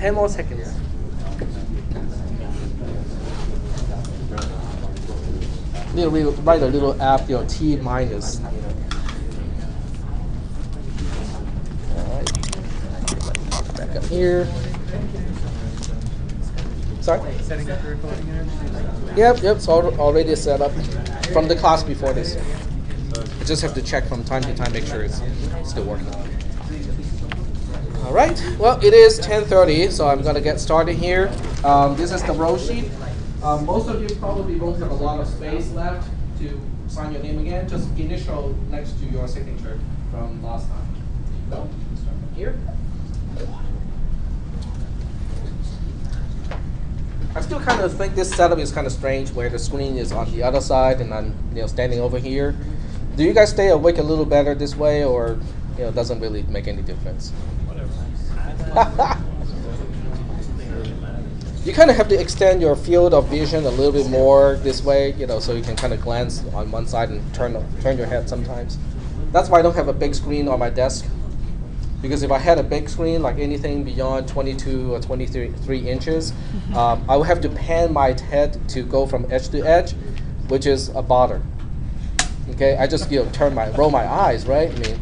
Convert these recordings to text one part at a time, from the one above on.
10 more seconds. Need to write a little app, T minus. All right. Back up here. Sorry? Setting up the recording and everything? Yep, it's already set up from the class before this. I just have to check from time to time, make sure it's still working. All right, well, it is 10:30, so I'm going to get started here. This is the roll sheet. Most of you probably won't have a lot of space left to sign your name again. Just initial next to your signature from last time. So, start from here. I still kind of think this setup is kind of strange, where the screen is on the other side and I'm standing over here. Do you guys stay awake a little better this way, or it doesn't really make any difference? You kind of have to extend your field of vision a little bit more this way, so you can kind of glance on one side and turn your head sometimes. That's why I don't have a big screen on my desk, because if I had a big screen, like anything beyond 22 or 23 inches, I would have to pan my head to go from edge to edge, which is a bother. Okay, I just roll my eyes, right? I mean,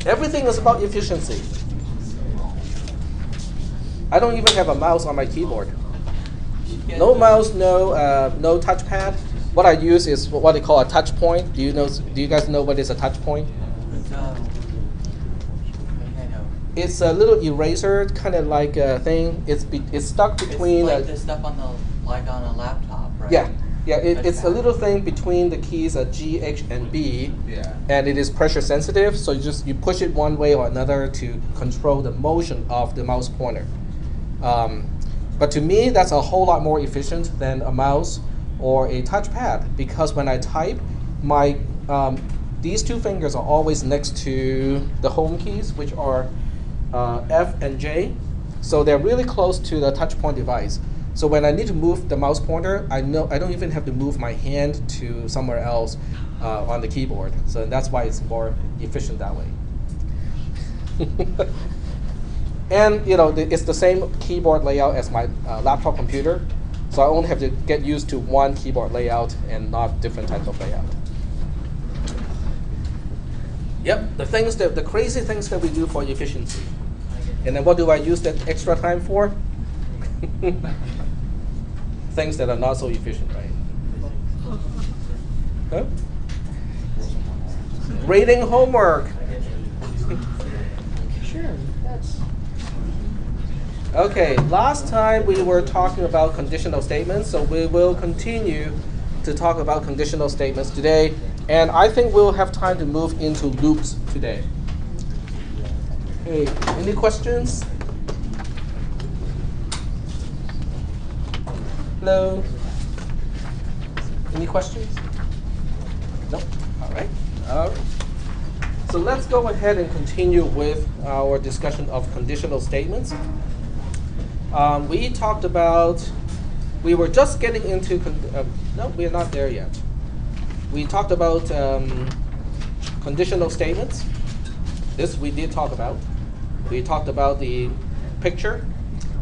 everything is about efficiency. I don't even have a mouse on my keyboard. No mouse, no touchpad. What I use is what they call a touch point. Do you guys know what is a touch point? It's a little eraser, kind of like a thing. It's stuck between. It's like the stuff on a laptop, right? Yeah. It's a little thing between the keys G, H, and B, and it is pressure sensitive. So you push it one way or another to control the motion of the mouse pointer. But to me, that's a whole lot more efficient than a mouse or a touchpad, because when I type, these two fingers are always next to the home keys, which are F and J. So they're really close to the touch point device. So when I need to move the mouse pointer, I don't even have to move my hand to somewhere else on the keyboard. So that's why it's more efficient that way. And it's the same keyboard layout as my laptop computer. So I only have to get used to one keyboard layout and not different types of layout. Yep, the crazy things that we do for efficiency. And then what do I use that extra time for? Things that are not so efficient, right? Huh? Grading homework. Sure, that's... Okay, last time we were talking about conditional statements, so we will continue to talk about conditional statements today. And I think we'll have time to move into loops today. Okay, any questions? Hello? Any questions? No? All right. So let's go ahead and continue with our discussion of conditional statements. We talked about, we were just getting into, no, we're not there yet. We talked about conditional statements. This we did talk about. We talked about the picture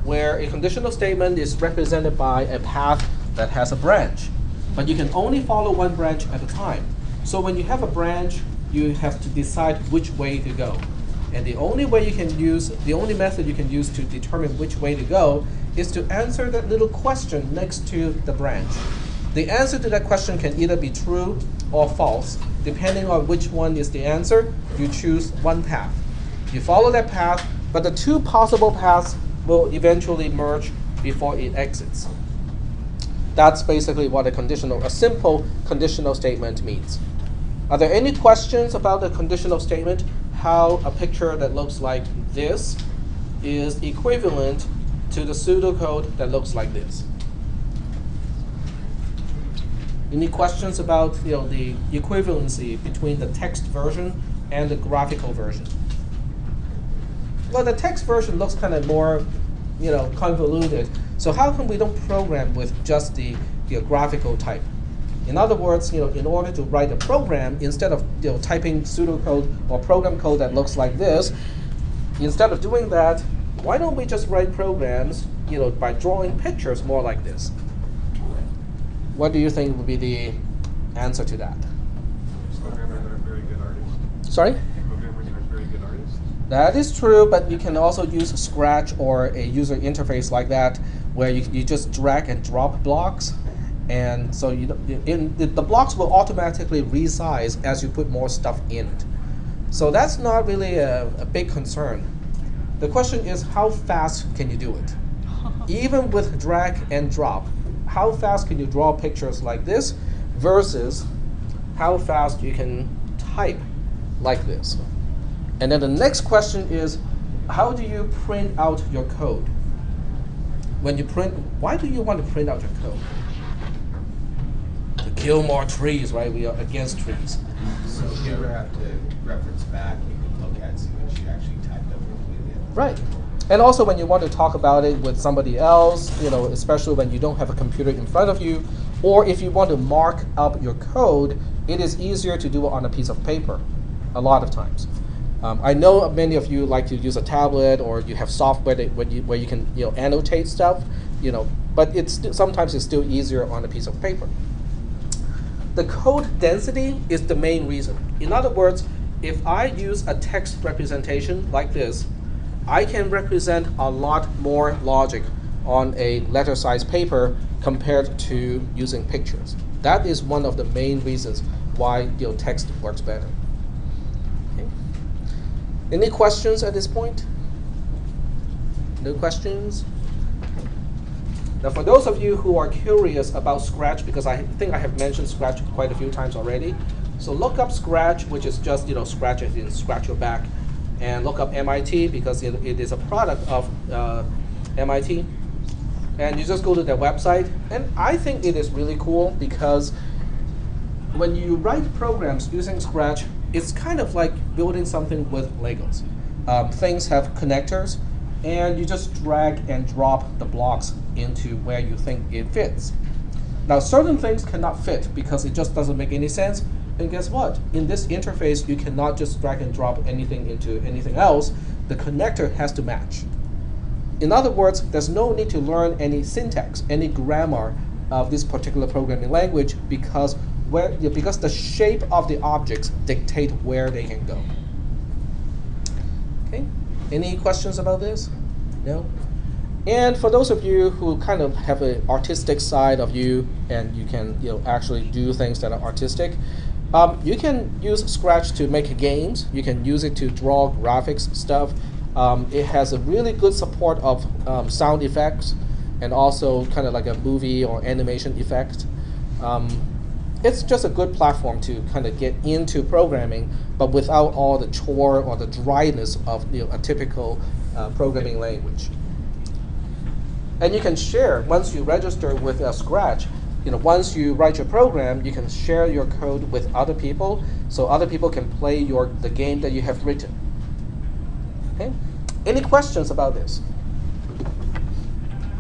where a conditional statement is represented by a path that has a branch. But you can only follow one branch at a time. So when you have a branch, you have to decide which way to go. And the only method you can use to determine which way to go is to answer that little question next to the branch. The answer to that question can either be true or false. Depending on which one is the answer, you choose one path. You follow that path, but the two possible paths will eventually merge before it exits. That's basically what a simple conditional statement means. Are there any questions about the conditional statement? How a picture that looks like this is equivalent to the pseudocode that looks like this? Any questions about the equivalency between the text version and the graphical version? Well, the text version looks kind of more convoluted. So how come we don't program with just the graphical type? In other words, in order to write a program, instead of typing pseudocode or program code that looks like this, instead of doing that, why don't we just write programs, by drawing pictures more like this? What do you think would be the answer to that? Programmers are very good artists. Sorry? Programmers are very good artists. That is true, but you can also use Scratch or a user interface like that, where you just drag and drop blocks, and so the blocks will automatically resize as you put more stuff in it. So that's not really a big concern. The question is, how fast can you do it? Even with drag and drop, how fast can you draw pictures like this versus how fast you can type like this? And then the next question is, how do you print out your code? When you print, why do you want to print out your code? To kill more trees, right? We are against trees. So you ever have to reference back, you can look at, see what you actually typed up completely. Right. And also when you want to talk about it with somebody else, especially when you don't have a computer in front of you, or if you want to mark up your code, it is easier to do it on a piece of paper a lot of times. I know many of you like to use a tablet, or you have software where you can annotate stuff, but sometimes it's still easier on a piece of paper. The code density is the main reason. In other words, if I use a text representation like this, I can represent a lot more logic on a letter-sized paper compared to using pictures. That is one of the main reasons why text works better. Okay. Any questions at this point? No questions? Now, for those of you who are curious about Scratch, because I think I have mentioned Scratch quite a few times already, so look up Scratch, which is just Scratch as in scratch your back, and look up MIT because it is a product of MIT. And you just go to their website, and I think it is really cool because when you write programs using Scratch, it's kind of like building something with Legos. Things have connectors, and you just drag and drop the blocks into where you think it fits. Now, certain things cannot fit because it just doesn't make any sense. And guess what? In this interface, you cannot just drag and drop anything into anything else. The connector has to match. In other words, there's no need to learn any syntax, any grammar of this particular programming language because the shape of the objects dictate where they can go. Okay. Any questions about this? No? And for those of you who kind of have an artistic side of you and you can actually do things that are artistic, you can use Scratch to make games. You can use it to draw graphics stuff. It has a really good support of sound effects and also kind of like a movie or animation effect. It's just a good platform to kind of get into programming, but without all the chore or the dryness of a typical programming language. And you can share, once you register with Scratch, once you write your program, you can share your code with other people, so other people can play the game that you have written. Okay? Any questions about this?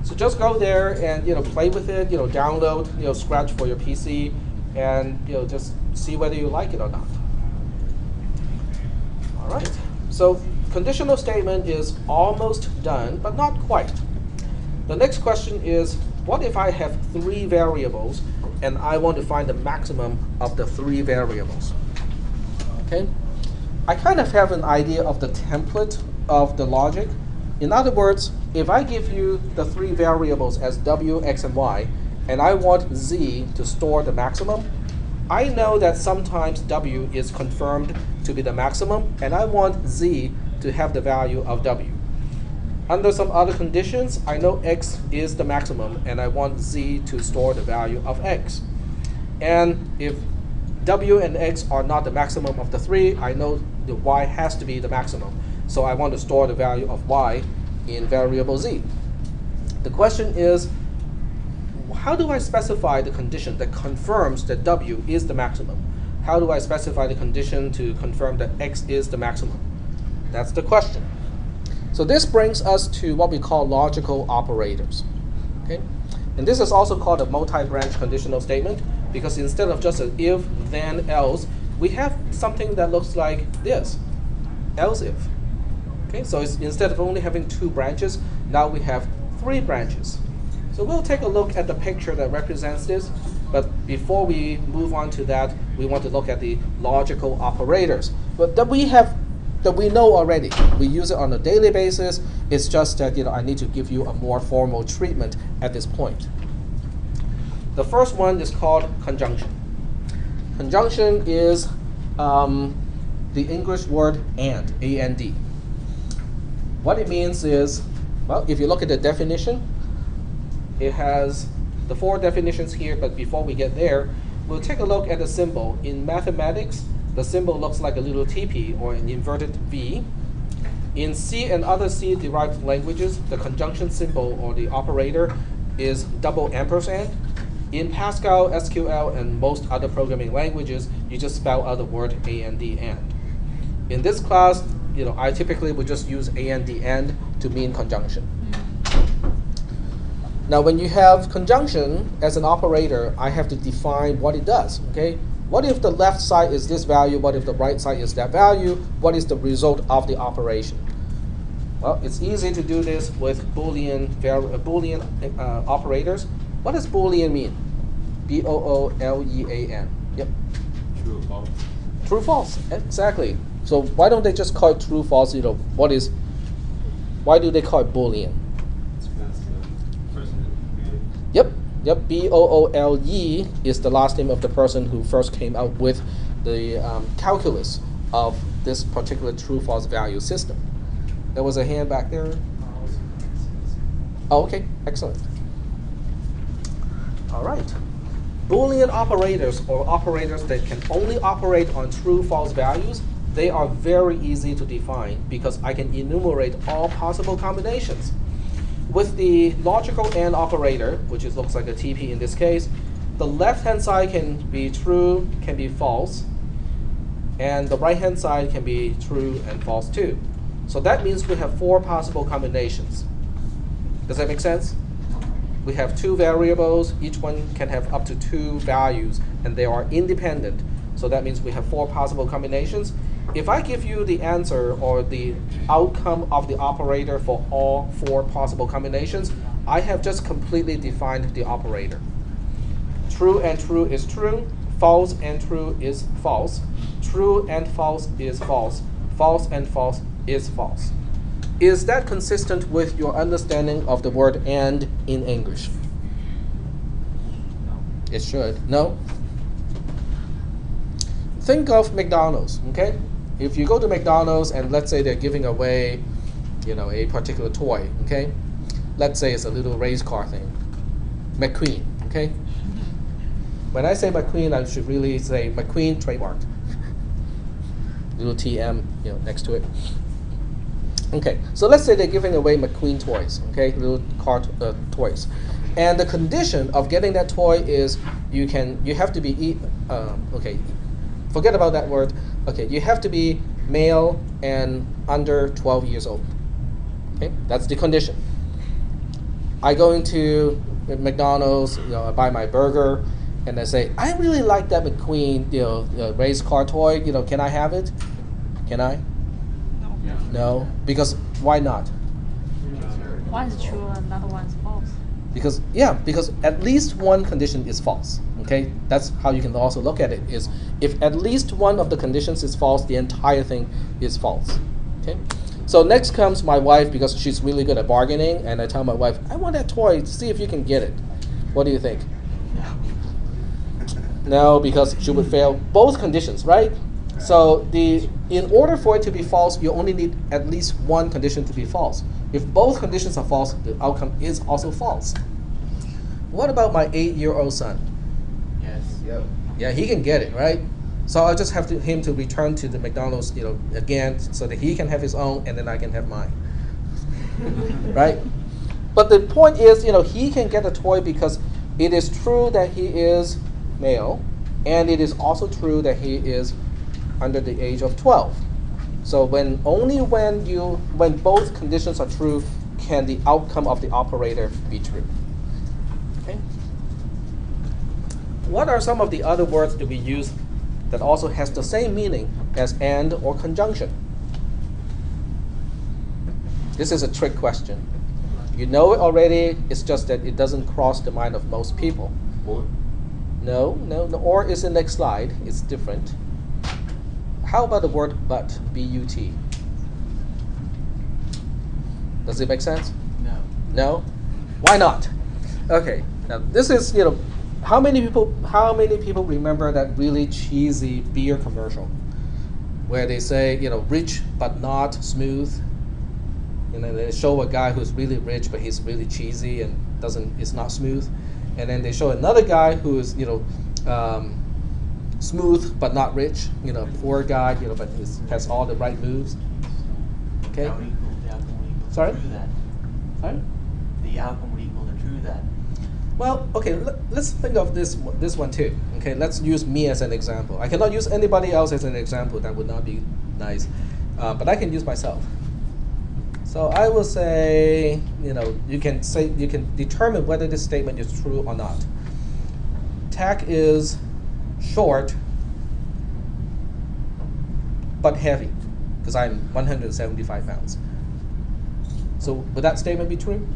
So just go there and play with it. Download Scratch for your PC, and just see whether you like it or not. All right. So conditional statement is almost done, but not quite. The next question is, what if I have 3 variables and I want to find the maximum of the 3 variables? Okay. I kind of have an idea of the template of the logic. In other words, if I give you the 3 variables as w, x, and y, and I want z to store the maximum, I know that sometimes w is confirmed to be the maximum, and I want z to have the value of w. Under some other conditions, I know x is the maximum, and I want z to store the value of x. And if w and x are not the maximum of the 3, I know the y has to be the maximum. So I want to store the value of y in variable z. The question is, how do I specify the condition that confirms that w is the maximum? How do I specify the condition to confirm that x is the maximum? That's the question. So this brings us to what we call logical operators. Okay? And this is also called a multi-branch conditional statement, because instead of just an if, then, else, we have something that looks like this, else if. Okay, so instead of only having 2 branches, now we have 3 branches. So we'll take a look at the picture that represents this, but before we move on to that, we want to look at the logical operators. But that we know already. We use it on a daily basis. It's just that I need to give you a more formal treatment at this point. The first one is called conjunction. Conjunction is the English word and, A-N-D. What it means is, well, if you look at the definition, it has the 4 definitions here, but before we get there, we'll take a look at the symbol. In mathematics, the symbol looks like a little TP or an inverted V. In C and other C-derived languages, the conjunction symbol or the operator is double ampersand. In Pascal, SQL, and most other programming languages, you just spell out the word and. In this class, I typically would just use and to mean conjunction. Now, when you have conjunction as an operator, I have to define what it does. Okay, what if the left side is this value? What if the right side is that value? What is the result of the operation? Well, it's easy to do this with Boolean operators. What does Boolean mean? B-O-O-L-E-A-N. Yep. True or false? True, false. Exactly. So why don't they just call it true, false? Why do they call it Boolean? It's because the person who created Yep. Yep. B-O-O-L-E is the last name of the person who first came out with the calculus of this particular true, false value system. There was a hand back there. Oh, okay. Excellent. All right. Boolean operators, or operators that can only operate on true, false values, they are very easy to define because I can enumerate all possible combinations. With the logical AND operator, which looks like a TP in this case, the left-hand side can be true, can be false, and the right-hand side can be true and false too. So that means we have 4 possible combinations. Does that make sense? We have 2 variables, each one can have up to 2 values, and they are independent. So that means we have 4 possible combinations. If I give you the answer or the outcome of the operator for all 4 possible combinations, I have just completely defined the operator. True and true is true, false and true is false, true and false is false, false and false is false. Is that consistent with your understanding of the word and in English? It should. No? Think of McDonald's, okay? If you go to McDonald's and let's say they're giving away, a particular toy, okay? Let's say it's a little race car thing. McQueen, okay? When I say McQueen, I should really say McQueen trademarked. Little TM, next to it. Okay, so let's say they're giving away McQueen toys, okay, little car toys, and the condition of getting that toy is you have to be okay, forget about that word. Okay, you have to be male and under 12 years old. Okay, that's the condition. I go into McDonald's, I buy my burger, and I say I really like that McQueen, race car toy. Can I have it? Can I? No, because why not? One's true, another one's false. Because at least one condition is false. Okay, that's how you can also look at it. Is if at least one of the conditions is false, the entire thing is false. Okay, so next comes my wife because she's really good at bargaining, and I tell my wife, I want that toy. See if you can get it. What do you think? No, because she would fail both conditions, right? So in order for it to be false, you only need at least one condition to be false. If both conditions are false, the outcome is also false. What about my 8-year-old son? Yes. Yep. Yeah, he can get it, right? So I'll just have him to return to the McDonald's, again, so that he can have his own and then I can have mine. Right? But the point is, he can get a toy because it is true that he is male, and it is also true that he is under the age of 12. So only when both conditions are true can the outcome of the operator be true. Okay. What are some of the other words that we use that also has the same meaning as and or conjunction? This is a trick question. You know it already, it's just that it doesn't cross the mind of most people. Or? No, the or is the next slide. It's different. How about the word but, B-U-T? Does it make sense? No. No? Why not? Okay, now this is, how many people remember that really cheesy beer commercial where they say, rich but not smooth? They show a guy who's really rich but he's really cheesy and is not smooth. And then they show another guy who is, smooth but not rich, poor guy, but has all the right moves. Okay? The outcome would equal Sorry? to true that. Sorry? The outcome would equal to true that. Well, okay, let's think of this one too. Okay, let's use me as an example. I cannot use anybody else as an example. That would not be nice. But I can use myself. So I will say, you can determine whether this statement is true or not. Tak is short but heavy, because I'm 175 pounds. So would that statement be true?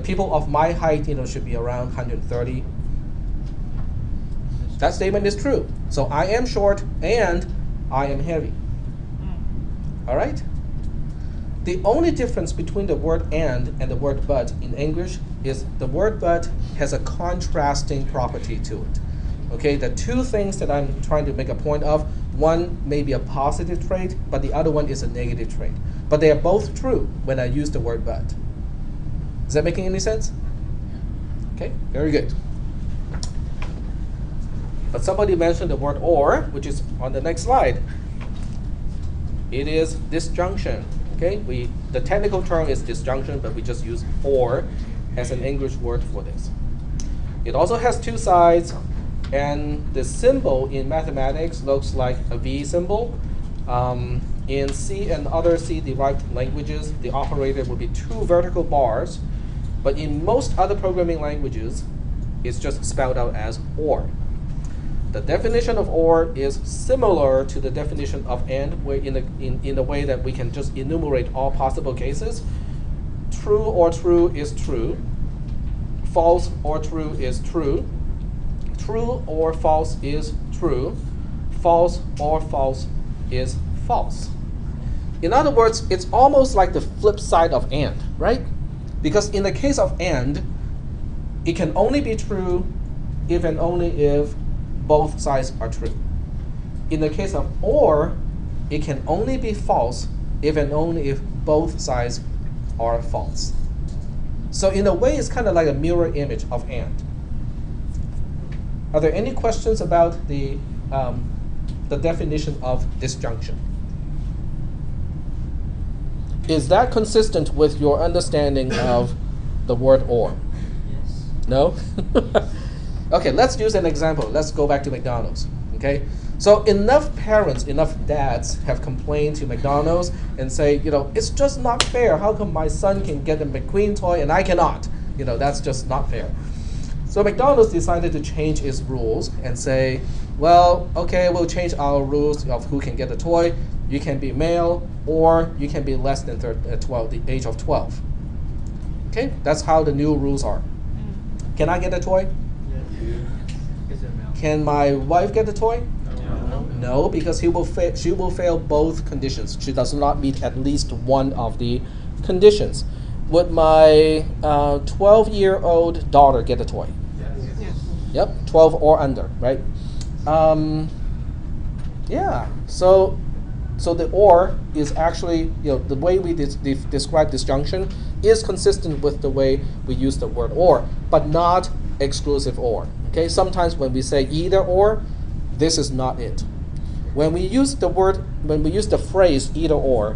People of my height, should be around 130. That statement is true. So I am short and I am heavy. All right? The only difference between the word and the word but in English is the word but has a contrasting property to it. Okay, the two things that I'm trying to make a point of, one may be a positive trait, but the other one is a negative trait. But they are both true when I use the word but. Is that making any sense? Okay, very good. But somebody mentioned the word or, which is on the next slide. It is disjunction. Okay, the technical term is disjunction, but we just use or as an English word for this. It also has two sides, and the symbol in mathematics looks like a V symbol. In C and other C-derived languages, the operator will be two vertical bars, but in most other programming languages, it's just spelled out as or. The definition of or is similar to the definition of and, in the way that we can just enumerate all possible cases. True or true is true. False or true is true. True or false is true. False or false is false. In other words, it's almost like the flip side of and, right? Because in the case of and, it can only be true if and only if both sides are true. In the case of or, it can only be false if and only if both sides are false. So in a way, it's kind of like a mirror image of and. Are there any questions about the definition of disjunction? Is that consistent with your understanding of the word or? Yes. No? Okay, let's use an example. Let's go back to McDonald's. Okay, so enough parents, enough dads have complained to McDonald's and say, it's just not fair. How come my son can get a McQueen toy and I cannot? That's just not fair. So McDonald's decided to change its rules and say, well, okay, we'll change our rules of who can get the toy. You can be male or you can be less than the age of 12. Okay, that's how the new rules are. Can I get a toy? Can my wife get the toy? No, because she will fail both conditions. She does not meet at least one of the conditions. Would my 12-year-old daughter get a toy? Yes. Yep, 12 or under, right? Yeah. So the or is actually, the way we describe disjunction is consistent with the way we use the word or, but not exclusive or. Okay, sometimes when we say either or, this is not it. When we use the phrase either or,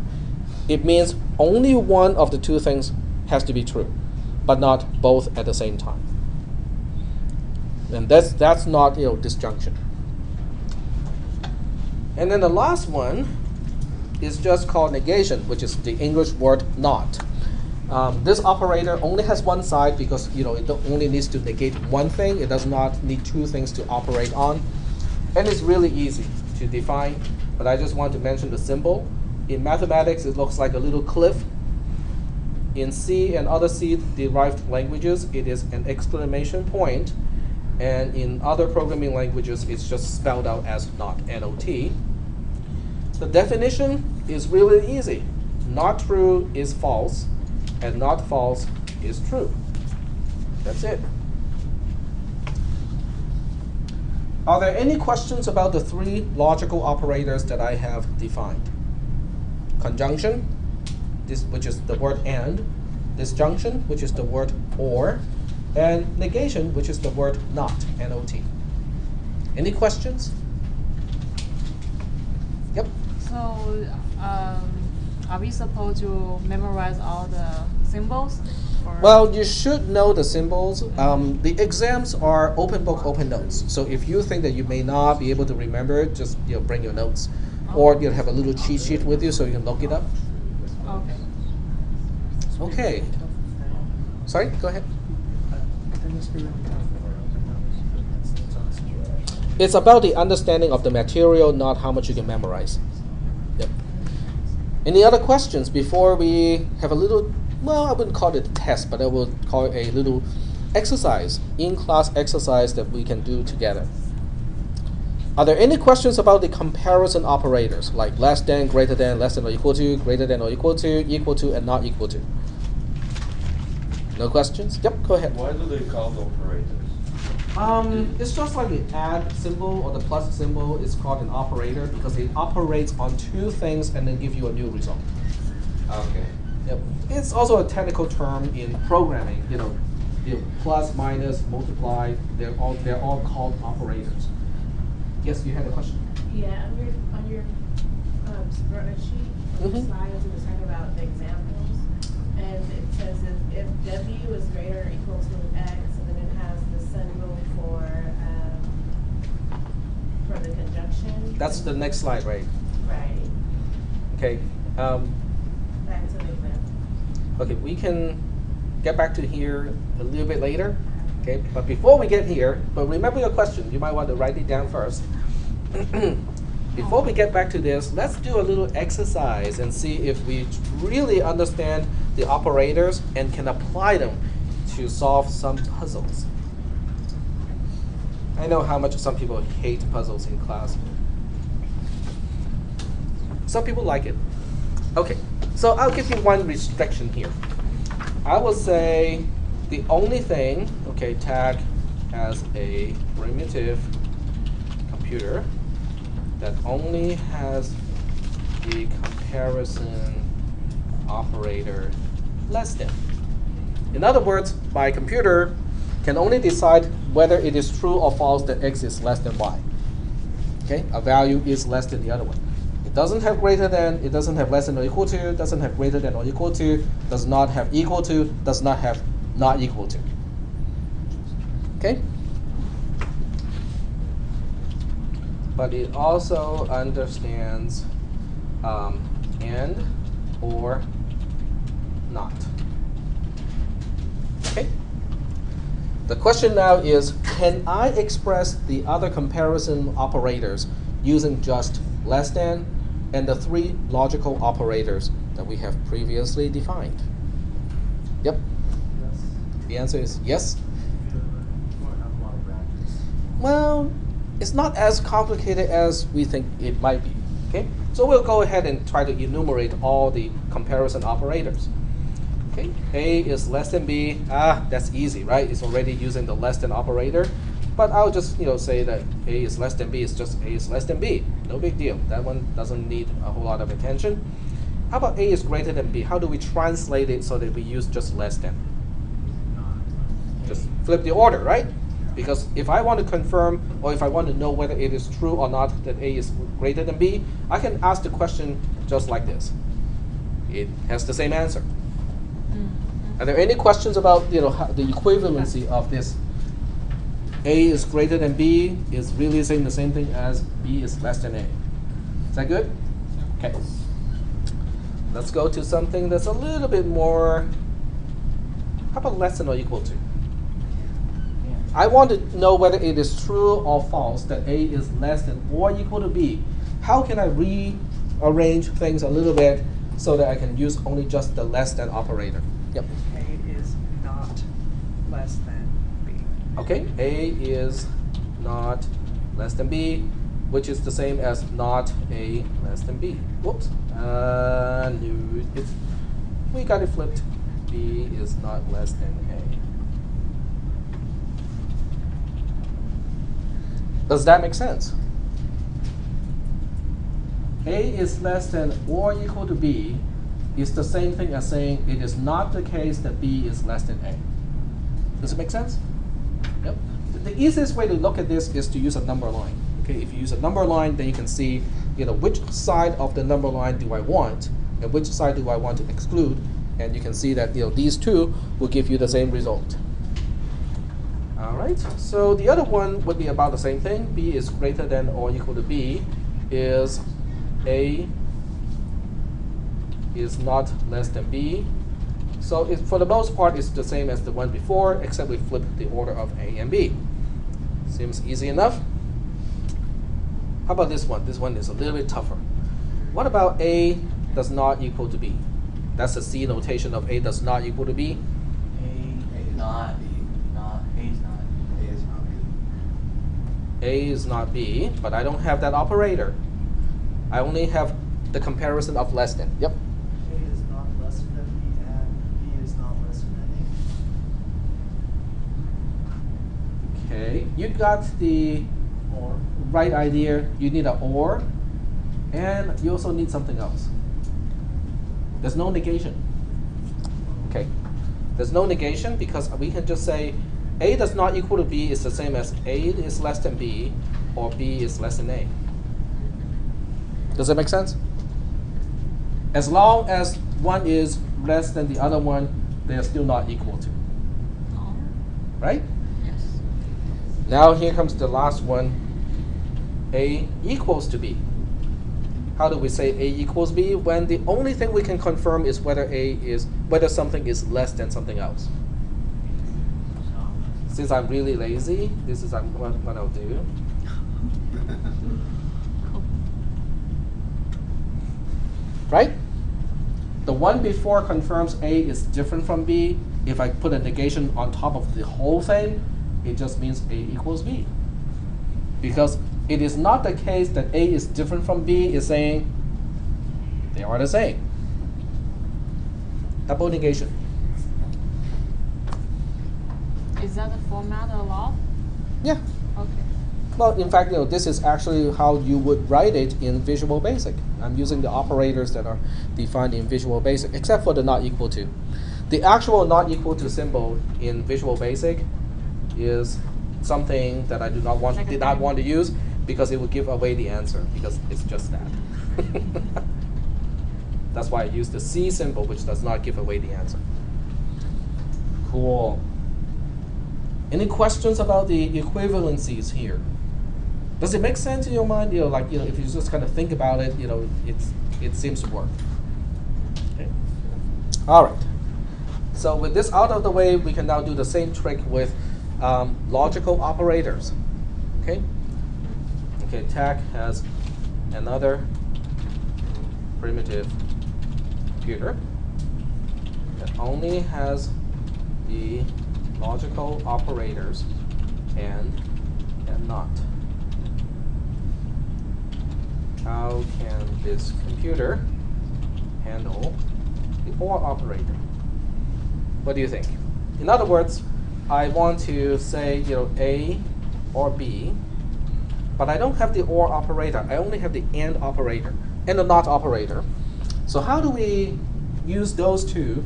it means only one of the two things has to be true, but not both at the same time. And that's not disjunction. And then the last one is just called negation, which is the English word not. This operator only has one side because it only needs to negate one thing. It does not need two things to operate on. And it's really easy to define, but I just want to mention the symbol. In mathematics, it looks like a little cliff. In C and other C-derived languages, it is an exclamation point. And in other programming languages, it's just spelled out as not, N-O-T. The definition is really easy. Not true is false, and not false is true. That's it. Are there any questions about the three logical operators that I have defined? Conjunction, which is the word and, disjunction, which is the word or, and negation, which is the word not, N-O-T. Any questions? Yep. So, are we supposed to memorize all the symbols? Or Well, you should know the symbols. The exams are open book, open notes. So if you think that you may not be able to remember it, just bring your notes. Or you'll have a little cheat sheet with you so you can look it up. Okay. Okay. Sorry, go ahead. It's about the understanding of the material, not how much you can memorize. Yep. Any other questions before we have a little, well, I wouldn't call it a test, but I will call it a little exercise, in-class exercise that we can do together. Are there any questions about the comparison operators, like less than, greater than, less than or equal to, greater than or equal to, and not equal to? No questions? Yep, go ahead. Why do they call the operators? It's just like the add symbol or the plus symbol is called an operator because it operates on two things and then give you a new result. Okay. Yep. It's also a technical term in programming. Plus, minus, multiply. They're all called operators. Yes, you had a question. Yeah, on your spreadsheet, on the Mhm. slides, it was talking about the examples, and it says if W is greater or equal to X, and then it has the symbol for the conjunction. That's the next slide, right? Right. Okay. Back to the example. Okay, we can get back to here a little bit later. Okay, but before we get here, but remember your question. You might want to write it down first. Before we get back to this, let's do a little exercise and see if we really understand the operators and can apply them to solve some puzzles. I know how much some people hate puzzles in class. Some people like it. Okay, so I'll give you one restriction here. I will say the only thing, okay, tag has a primitive computer that only has the comparison operator less than. In other words, my computer can only decide whether it is true or false that x is less than y. Okay, a value is less than the other one. It doesn't have greater than, it doesn't have less than or equal to, doesn't have greater than or equal to, does not have equal to, does not have not equal to. Okay? But it also understands and or not. Okay? The question now is, can I express the other comparison operators using just less than and the three logical operators that we have previously defined? Yep. Yes. The answer is yes. Well, it's not as complicated as we think it might be. Okay? So we'll go ahead and try to enumerate all the comparison operators. Okay? A is less than B. That's easy, right? It's already using the less than operator. But I'll just say that A is less than B is just A is less than B. No big deal. That one doesn't need a whole lot of attention. How about A is greater than B? How do we translate it so that we use just less than? Just flip the order, right? Because if I want to confirm or if I want to know whether it is true or not that A is greater than B, I can ask the question just like this. It has the same answer. Are there any questions about the equivalency of this? A is greater than B is really saying the same thing as B is less than A. Is that good? Okay. Let's go to something that's a little bit more, how about less than or equal to? I want to know whether it is true or false that A is less than or equal to B. How can I rearrange things a little bit so that I can use only just the less than operator? Yep. A is not less than B. Okay, A is not less than B, which is the same as not A less than B. Whoops. No, we got it flipped. B is not less than A. Does that make sense? A is less than or equal to B is the same thing as saying it is not the case that B is less than A. Does it make sense? Yep. The easiest way to look at this is to use a number line. Okay, if you use a number line, then you can see, which side of the number line do I want, and which side do I want to exclude, and you can see that these two will give you the same result. All right. So the other one would be about the same thing. B is greater than or equal to B is A is not less than B. So for the most part, it's the same as the one before, except we flip the order of A and B. Seems easy enough. How about this one? This one is a little bit tougher. What about A does not equal to B? That's the C notation of A does not equal to B. A is not B, but I don't have that operator. I only have the comparison of less than. Yep. A is not less than B and B is not less than A. Okay, you got the Or right idea. You need an or, and you also need something else. There's no negation. Okay, there's no negation because we can just say A does not equal to B is the same as A is less than B or B is less than A. Does that make sense? As long as one is less than the other one, they are still not equal to. Right? Yes. Now here comes the last one. A equals to B. How do we say A equals B? When the only thing we can confirm is whether whether something is less than something else. Since I'm really lazy, this is what I'll do. Right? The one before confirms A is different from B. If I put a negation on top of the whole thing, it just means A equals B. Because it is not the case that A is different from B, is saying they are the same. Double negation. Is that the format allowed? Yeah. Okay. Well, in fact, this is actually how you would write it in Visual Basic. I'm using the operators that are defined in Visual Basic, except for the not equal to. The actual not equal to symbol in Visual Basic is something that I did not want to use because it would give away the answer because it's just that. That's why I use the C symbol, which does not give away the answer. Cool. Any questions about the equivalencies here? Does it make sense in your mind? If you just kind of think about it, it seems to work. Okay. All right. So with this out of the way, we can now do the same trick with logical operators. Okay. Okay. TAC has another primitive computer that only has the logical operators and not. How can this computer handle the OR operator? What do you think? In other words, I want to say A or B, but I don't have the OR operator. I only have the AND operator and the NOT operator. So how do we use those two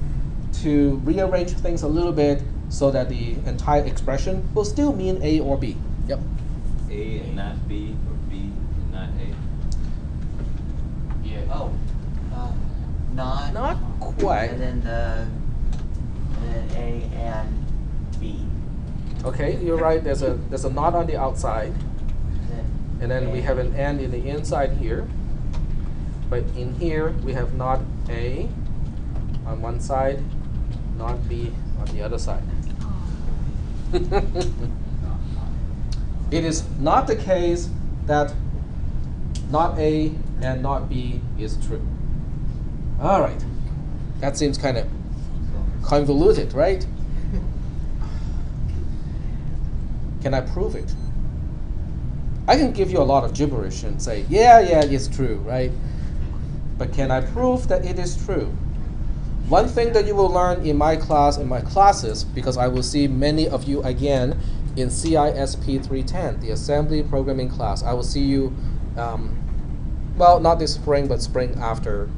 to rearrange things a little bit so that the entire expression will still mean A or B? Yep. A and not B, or B and not A. Yeah. Oh. Not. Not quite. And then A and B. Okay, you're right. There's a not on the outside, and then we have an AND in the inside here. But in here we have not A on one side, not B on the other side. It is not the case that not A and not B is true. All right, that seems kind of convoluted, right? Can I prove it? I can give you a lot of gibberish and say, yeah, it's true, right? But can I prove that it is true? One thing that you will learn in my class, in my classes, because I will see many of you again in cisp300, the assembly programming class. I will see you, well, not this spring, but spring after,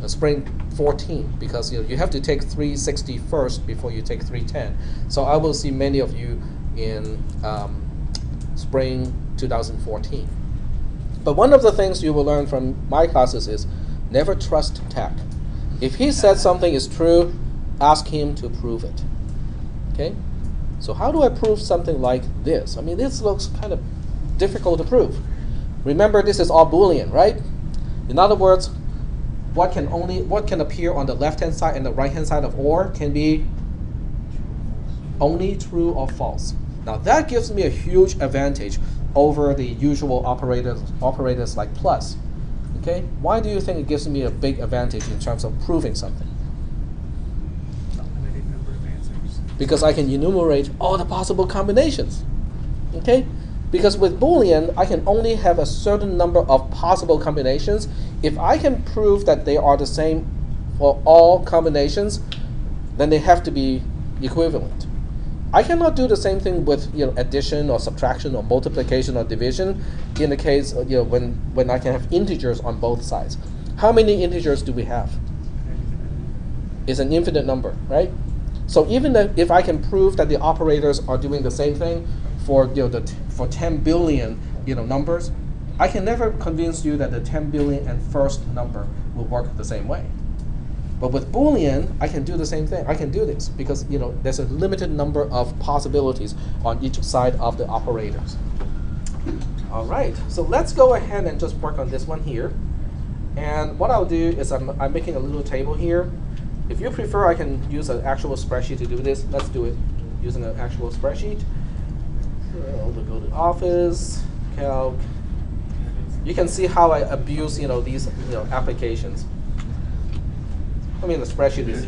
spring 14, because you have to take 360 first before you take 310. So I will see many of you in spring 2014. But one of the things you will learn from my classes is never trust tech. If he said something is true, ask him to prove it. Okay? So how do I prove something like this? I mean, this looks kind of difficult to prove. Remember, this is all Boolean, right? In other words, what can appear on the left-hand side and the right-hand side of OR can be only true or false. Now that gives me a huge advantage over the usual operators like plus. Okay? Why do you think it gives me a big advantage in terms of proving something? Unlimited number of answers. Because I can enumerate all the possible combinations. Okay? Because with Boolean, I can only have a certain number of possible combinations. If I can prove that they are the same for all combinations, then they have to be equivalent. I cannot do the same thing with addition or subtraction or multiplication or division in the case when I can have integers on both sides. How many integers do we have? It's an infinite number, right? So even if I can prove that the operators are doing the same thing for for 10 billion numbers, I can never convince you that the 10 billion and first number will work the same way. But with Boolean, I can do the same thing. I can do this because there's a limited number of possibilities on each side of the operators. All right, so let's go ahead and just work on this one here. And what I'll do is I'm making a little table here. If you prefer, I can use an actual spreadsheet to do this. Let's do it using an actual spreadsheet. So we'll go to Office, Calc. You can see how I abuse these applications. I mean, the spreadsheet is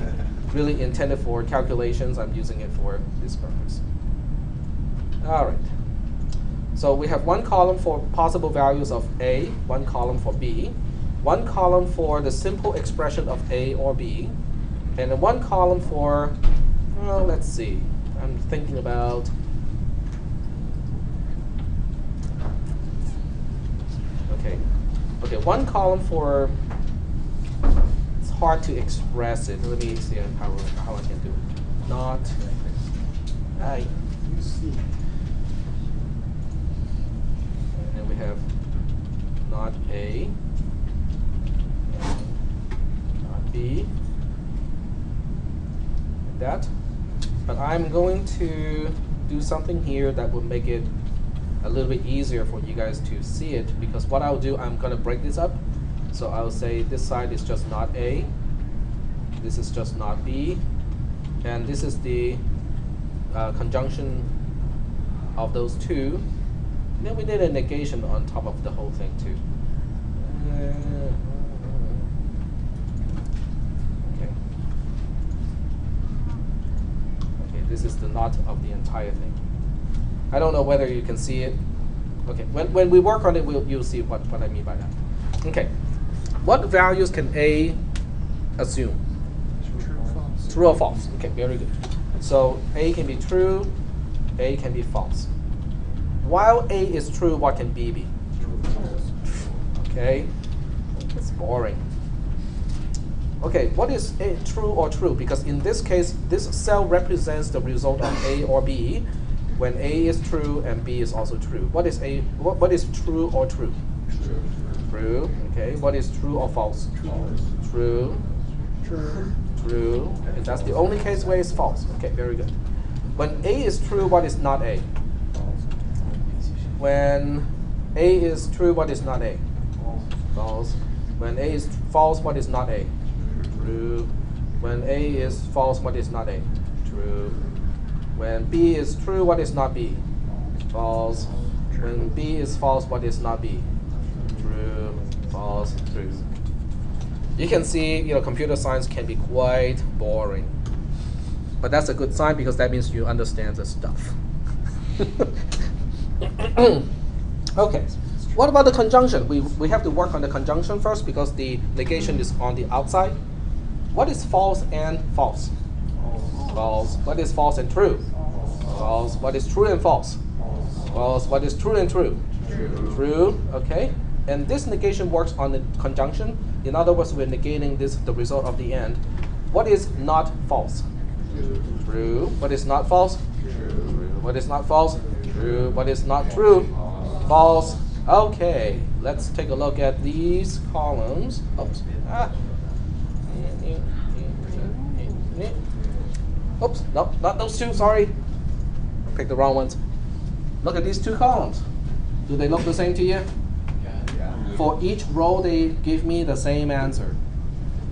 really intended for calculations. I'm using it for this purpose. All right. So we have one column for possible values of A, one column for B, one column for the simple expression of A or B, and then one column for, well, let's see. I'm thinking about, okay, one column for, hard to express it. Let me see how I can do it. Not I. And then we have not A, not B, like that. But I'm going to do something here that will make it a little bit easier for you guys to see it, because what I'll do, I'm going to break this up. So I'll say this side is just not A, this is just not B, and this is the conjunction of those two. And then we did a negation on top of the whole thing too. Okay, this is the not of the entire thing. I don't know whether you can see it. Okay, when we work on it, you'll see what I mean by that. Okay. What values can A assume? True or false. Okay, very good. So A can be true, A can be false. While A is true, what can B be? Okay, it's boring. Okay, what is A, true or true? Because in this case, this cell represents the result of A or B when A is true and B is also true. What is A? What is true or true? True. Okay. What is true or false? True. True. And that's the only case where it's false. Okay, very good. When A is true, what is not A? When A is true, what is not A? False. When A is false, what is not A? True. When A is false, what is not A? True. When B is true, what is not B? False. When B is false, what is not B? True, false, true. You can see, computer science can be quite boring. But that's a good sign because that means you understand the stuff. Okay. What about the conjunction? We have to work on the conjunction first because the negation is on the outside. What is false and false? False. What is false and true? False. What is true and false? False. What is true and true? True. Okay. And this negation works on the conjunction. In other words, we're negating the result of the end. What is not false? True. What is not false? True. What is not false? True. What is not true? False. Okay. Let's take a look at these columns. Oops. Oops. Nope. Not those two. Sorry. Picked the wrong ones. Look at these two columns. Do they look the same to you? For each row, they give me the same answer.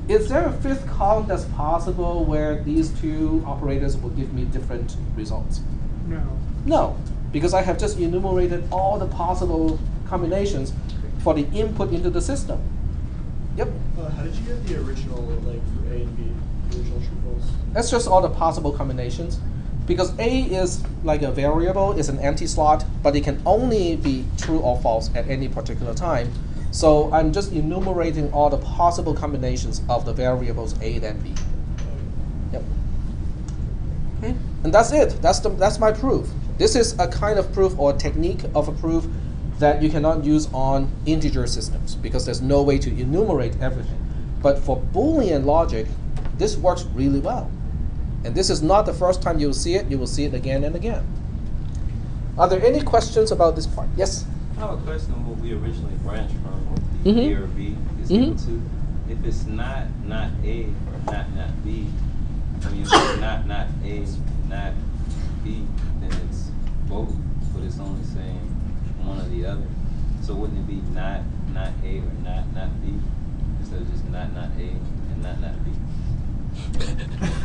Is there a fifth column that's possible where these two operators will give me different results? No. No, because I have just enumerated all the possible combinations for the input into the system. Yep. How did you get the original, like, for A and B, the original true false? That's just all the possible combinations. Because A is like a variable, it's an empty slot, but it can only be true or false at any particular time. So I'm just enumerating all the possible combinations of the variables A and B. Yep. Okay. And that's it. That's my proof. This is a kind of proof or technique of a proof that you cannot use on integer systems because there's no way to enumerate everything. But for Boolean logic, this works really well. And this is not the first time you'll see it. You will see it again and again. Are there any questions about this part? Yes? I have a question on what we originally branched from, the A or B is equal to. If it's not A or not B, I mean, not A, not B, then it's both, but it's only saying one or the other. So wouldn't it be not A or not B instead of just not A and not B?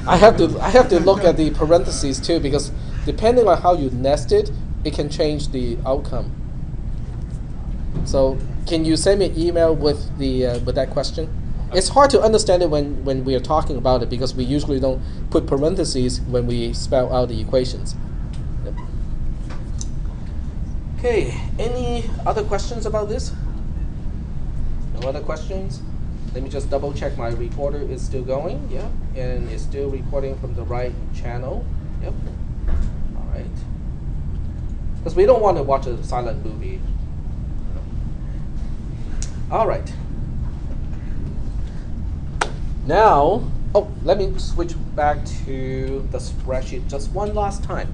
I have to look at the parentheses too because depending on how you nest it, it can change the outcome. So can you send me an email with that question? It's hard to understand it when we are talking about it because we usually don't put parentheses when we spell out the equations. Yep. Okay, any other questions about this? No other questions? Let me just double check my recorder is still going, yeah, and it's still recording from the right channel, yep. All right. Because we don't want to watch a silent movie. All right. Now, let me switch back to the spreadsheet just one last time.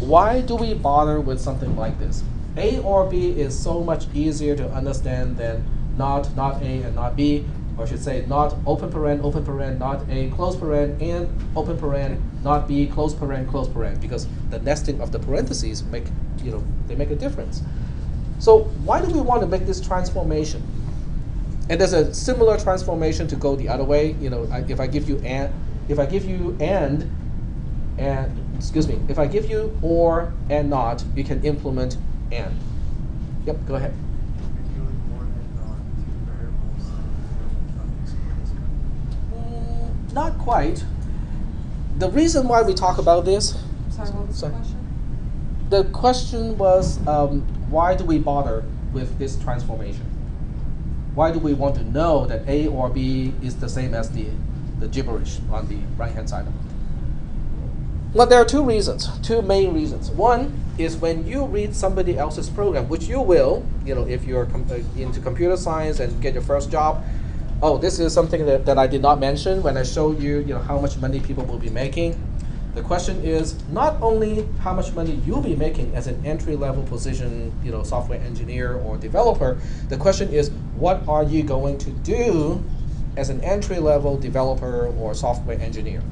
Why do we bother with something like this? A or B is so much easier to understand than not A and not B, or I should say not open paren, not A, close paren, and open paren, not B, close paren, because the nesting of the parentheses make a difference. So why do we want to make this transformation? And there's a similar transformation to go the other way. If I give you if I give you or and not, you can implement and. Yep, go ahead. Not quite. The reason why we talk about this. Sorry, what was the question? The question was, why do we bother with this transformation? Why do we want to know that A or B is the same as the gibberish on the right-hand side of it? Well, there are two main reasons. One is when you read somebody else's program, which you will, if you're into computer science and get your first job. Oh, this is something that I did not mention when I showed you, how much money people will be making. The question is not only how much money you'll be making as an entry-level position, software engineer or developer. The question is, what are you going to do as an entry-level developer or software engineer?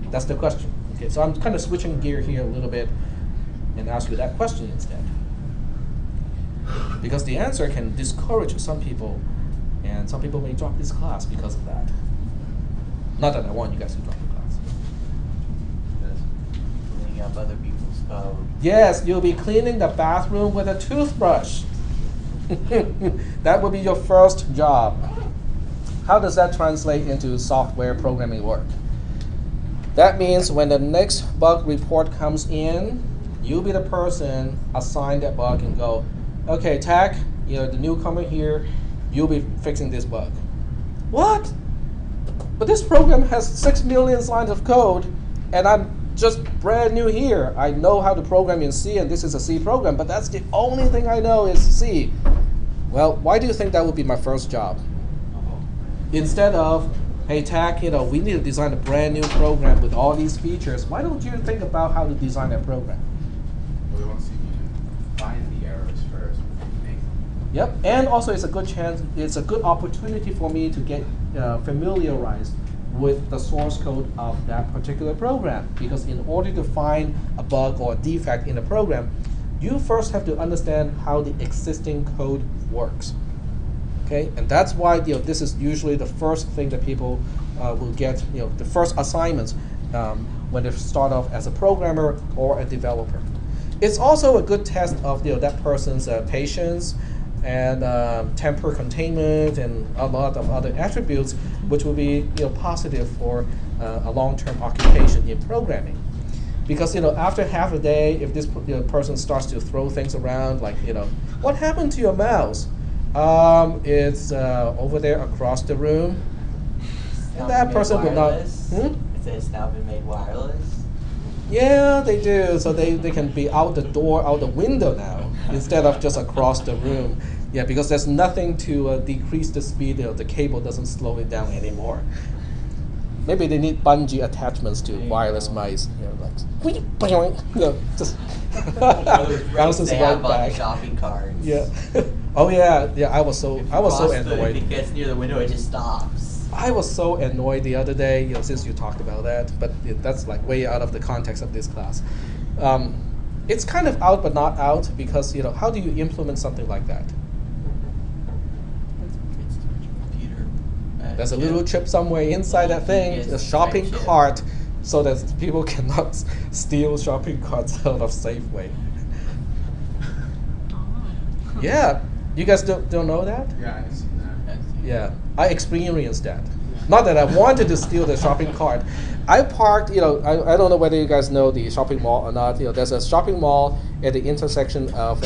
That's the question. Okay, so I'm kind of switching gear here a little bit and ask you that question instead. Because the answer can discourage some people, and some people may drop this class because of that. Not that I want you guys to drop the class. Cleaning up other people's code. Yes, you'll be cleaning the bathroom with a toothbrush. That would be your first job. How does that translate into software programming work? That means when the next bug report comes in, you'll be the person assigned that bug and go, okay, Tack, you're the newcomer here, you'll be fixing this bug. What? But this program has 6 million lines of code, and I'm just brand new here. I know how to program in C, and this is a C program, but that's the only thing I know is C. Well, why do you think that would be my first job? Instead of, hey, Tack, we need to design a brand new program with all these features. Why don't you think about how to design that program? Well, they want to see you find the errors first before you make them. Yep, and also it's a good chance, it's a good opportunity for me to get familiarized with the source code of that particular program. Because in order to find a bug or a defect in a program, you first have to understand how the existing code works. Okay, and that's why this is usually the first thing that people will get, the first assignments when they start off as a programmer or a developer. It's also a good test of that person's patience and temper containment and a lot of other attributes, which will be positive for a long-term occupation in programming. Because after half a day, if this person starts to throw things around, like what happened to your mouse? It's over there across the room. And that person would not. It says now been made wireless. Yeah, they do. So they can be out the door, out the window now, instead of just across the room. Yeah, because there's nothing to decrease the speed. The cable doesn't slow it down anymore. Maybe they need bungee attachments to wireless mice. Just bounces They right have on the back. shopping carts. Yeah. Oh yeah. Yeah. I was so If annoyed. it gets near the window, it just stops. I was so annoyed the other day, since you talked about that, but that's like way out of the context of this class. It's kind of out but not out because, how do you implement something like that? It's a computer. There's a little chip somewhere inside that thing, Yes, a shopping right chip. cart, so that people cannot steal shopping carts out of Safeway. Oh. Yeah, you guys don't know that? Yeah, I've seen that. Yeah, I experienced that. Not that I wanted to steal the shopping cart. I parked, I don't know whether you guys know the shopping mall or not. There's a shopping mall at the intersection of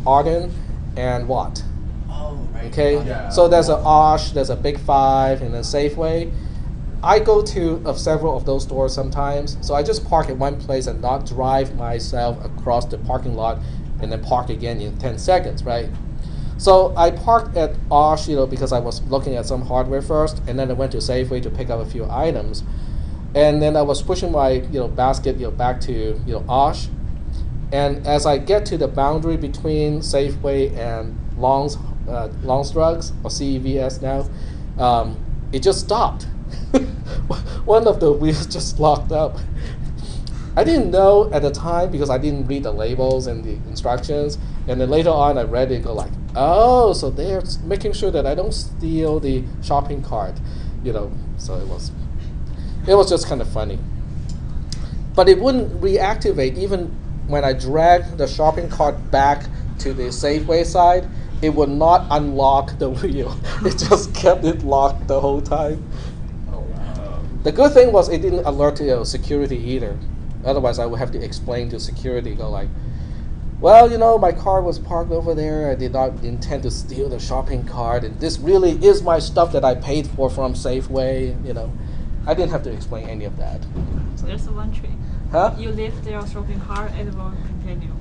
Arden and Watt. Oh, right. Okay, Yeah. so there's a Osh, there's a Big Five, and then Safeway. I go to several of those stores sometimes, so I just park at one place and not drive myself across the parking lot and then park again in 10 seconds, right? So I parked at Osh, because I was looking at some hardware first, and then I went to Safeway to pick up a few items. And then I was pushing my basket back to Osh, and as I get to the boundary between Safeway and Long's Drugs, or CEVS now, it just stopped. One of the wheels just locked up. I didn't know at the time because I didn't read the labels and the instructions, and then later on I read it, go like, oh, so they're making sure that I don't steal the shopping cart, So it was just kind of funny. But it wouldn't reactivate even when I dragged the shopping cart back to the Safeway side. It would not unlock the wheel. It just kept it locked the whole time. Oh, wow. The good thing was it didn't alert security either. Otherwise, I would have to explain to security, go like, well, my car was parked over there. I did not intend to steal the shopping cart, and this really is my stuff that I paid for from Safeway. I didn't have to explain any of that. There's one trick. Huh? You leave their shopping cart, it will continue.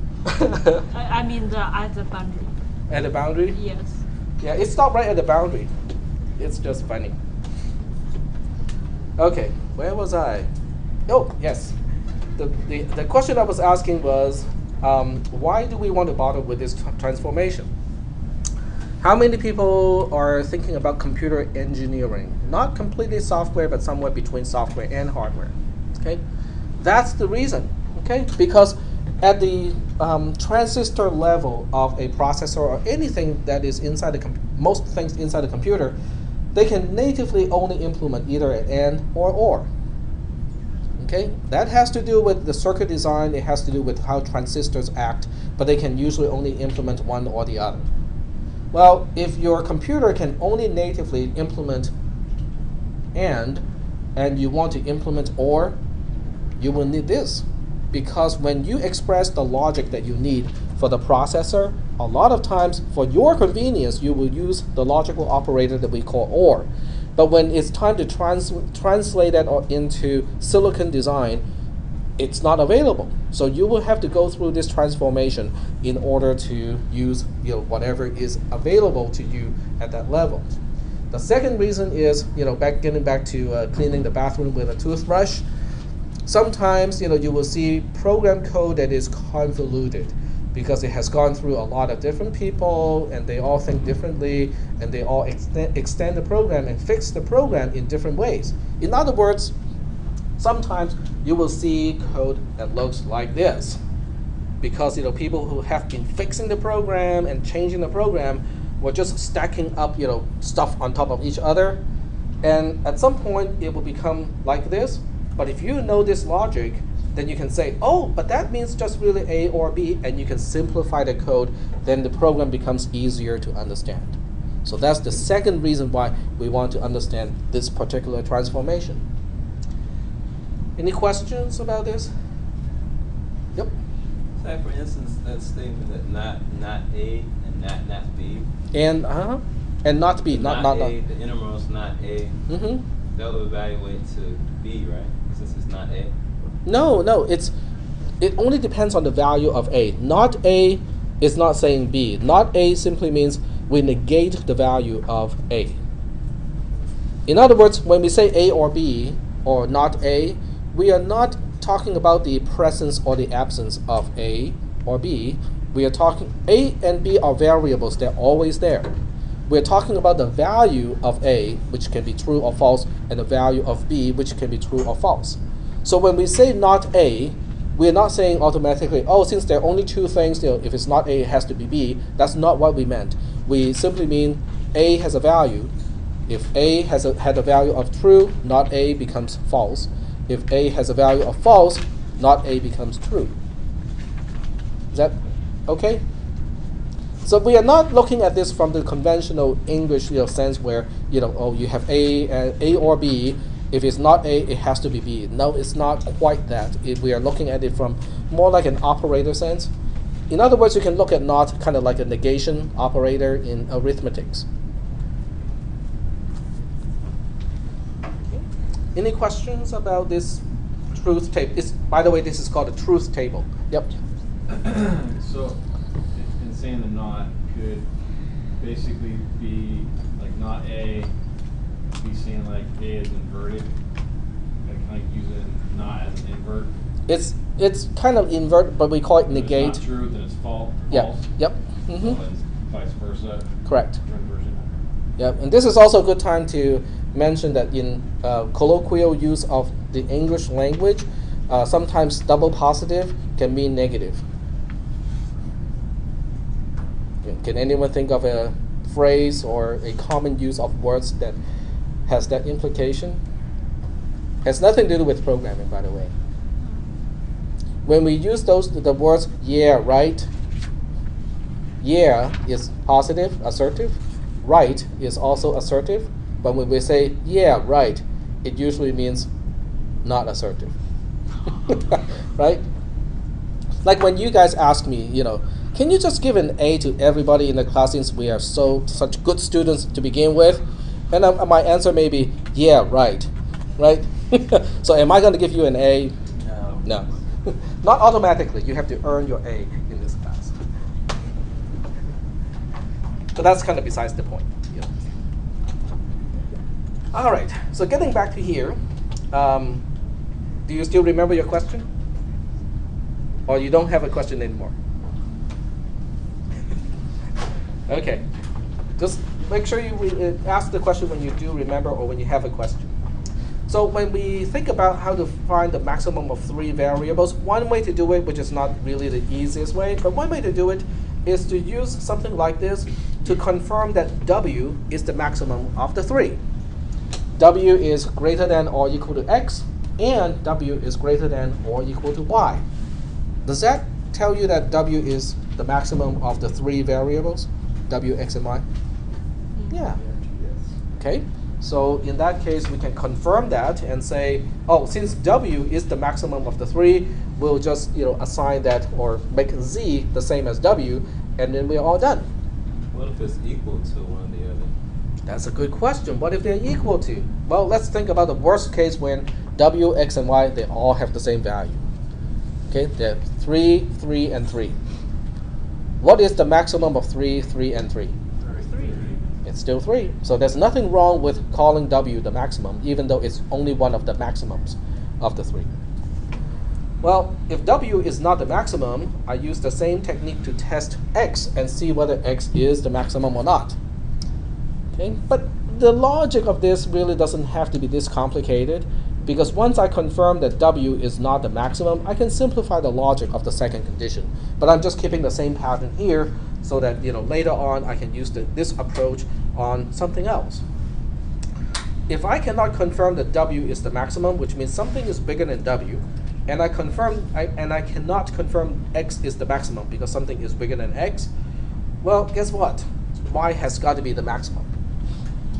I mean, at the boundary. At the boundary? Yes. Yeah, it stopped right at the boundary. It's just funny. Okay, where was I? Oh, yes. The question I was asking was, why do we want to bother with this transformation? How many people are thinking about computer engineering? Not completely software, but somewhere between software and hardware. Okay, that's the reason. Okay, because at the transistor level of a processor or anything that is inside most things inside the computer, they can natively only implement either an AND or OR. Okay, that has to do with the circuit design. It has to do with how transistors act, but they can usually only implement one or the other. Well, if your computer can only natively implement and you want to implement OR, you will need this. Because when you express the logic that you need for the processor, a lot of times for your convenience, you will use the logical operator that we call OR. But when it's time to translate that into silicon design, it's not available. So you will have to go through this transformation in order to use whatever is available to you at that level. The second reason is getting back to cleaning the bathroom with a toothbrush. Sometimes you will see program code that is convoluted because it has gone through a lot of different people and they all think differently and they all extend the program and fix the program in different ways. In other words, sometimes you will see code that looks like this because people who have been fixing the program and changing the program were just stacking up stuff on top of each other, and at some point it will become like this. But if you know this logic, then you can say, oh, but that means just really A or B, and you can simplify the code, then the program becomes easier to understand. So that's the second reason why we want to understand this particular transformation. Any questions about this? Yep. Say for instance, that statement that not A and not B. And not B, not A, the innermost not A. Mm-hmm. That will evaluate to B, right? Since it's not A. No, it only depends on the value of A. Not A is not saying B. Not A simply means we negate the value of A. In other words, when we say A or B or not A, we are not talking about the presence or the absence of A or B. We are talking, A and B are variables, they're always there. We're talking about the value of A, which can be true or false, and the value of B, which can be true or false. So when we say not A, we're not saying automatically, oh, since there are only two things, if it's not A, it has to be B. That's not what we meant. We simply mean A has a value. If A had a value of true, not A becomes false. If A has a value of false, not A becomes true. Is that okay? So we are not looking at this from the conventional English sense where you have A or B. If it's not A, it has to be B. No, it's not quite that. We are looking at it from more like an operator sense. In other words, you can look at not kind of like a negation operator in arithmetics. Any questions about this truth table? By the way, this is called a truth table. Yep. So, in saying the not could basically be like not A, be saying like A is inverted, like kind of using not as an invert. It's kind of invert, but we call it negate. If it's not true, then it's false. Yeah. Yep. Mm-hmm. Well, then vice versa. Correct. Inversion. Yep. And this is also a good time to mention that in colloquial use of the English language, sometimes double positive can mean negative. Can anyone think of a phrase or a common use of words that has that implication? Has nothing to do with programming, by the way. When we use the words yeah, right, yeah is positive, assertive, right is also assertive, but when we say yeah, right, it usually means not assertive. Right? Like when you guys ask me, can you just give an A to everybody in the class since we are such good students to begin with? And my answer may be, yeah, right. Right? So am I going to give you an A? No. No. Not automatically. You have to earn your A in this class. So that's kind of besides the point. All right. So getting back to here, do you still remember your question? Or you don't have a question anymore? Okay. Just make sure you ask the question when you do remember or when you have a question. So when we think about how to find the maximum of 3 variables, one way to do it, which is not really the easiest way, but one way to do it is to use something like this to confirm that W is the maximum of the 3. W is greater than or equal to X, and W is greater than or equal to Y. Does that tell you that W is the maximum of the 3 variables, W, X, and Y? Yeah. Okay. So in that case, we can confirm that and say, oh, since W is the maximum of the three, we'll just assign that or make Z the same as W, and then we're all done. What if it's equal to one or the other? That's a good question. What if they're equal to? Well, let's think about the worst case when W, X, and Y, they all have the same value. Okay, they're 3, 3, and 3. What is the maximum of 3, 3, and 3? 3. It's still 3. So there's nothing wrong with calling W the maximum, even though it's only one of the maximums of the 3. Well, if W is not the maximum, I use the same technique to test X and see whether X is the maximum or not. Okay? But the logic of this really doesn't have to be this complicated, because once I confirm that W is not the maximum, I can simplify the logic of the second condition. But I'm just keeping the same pattern here so that later on I can use this approach on something else. If I cannot confirm that W is the maximum, which means something is bigger than W, and I cannot confirm X is the maximum because something is bigger than X, well, guess what? Y has got to be the maximum.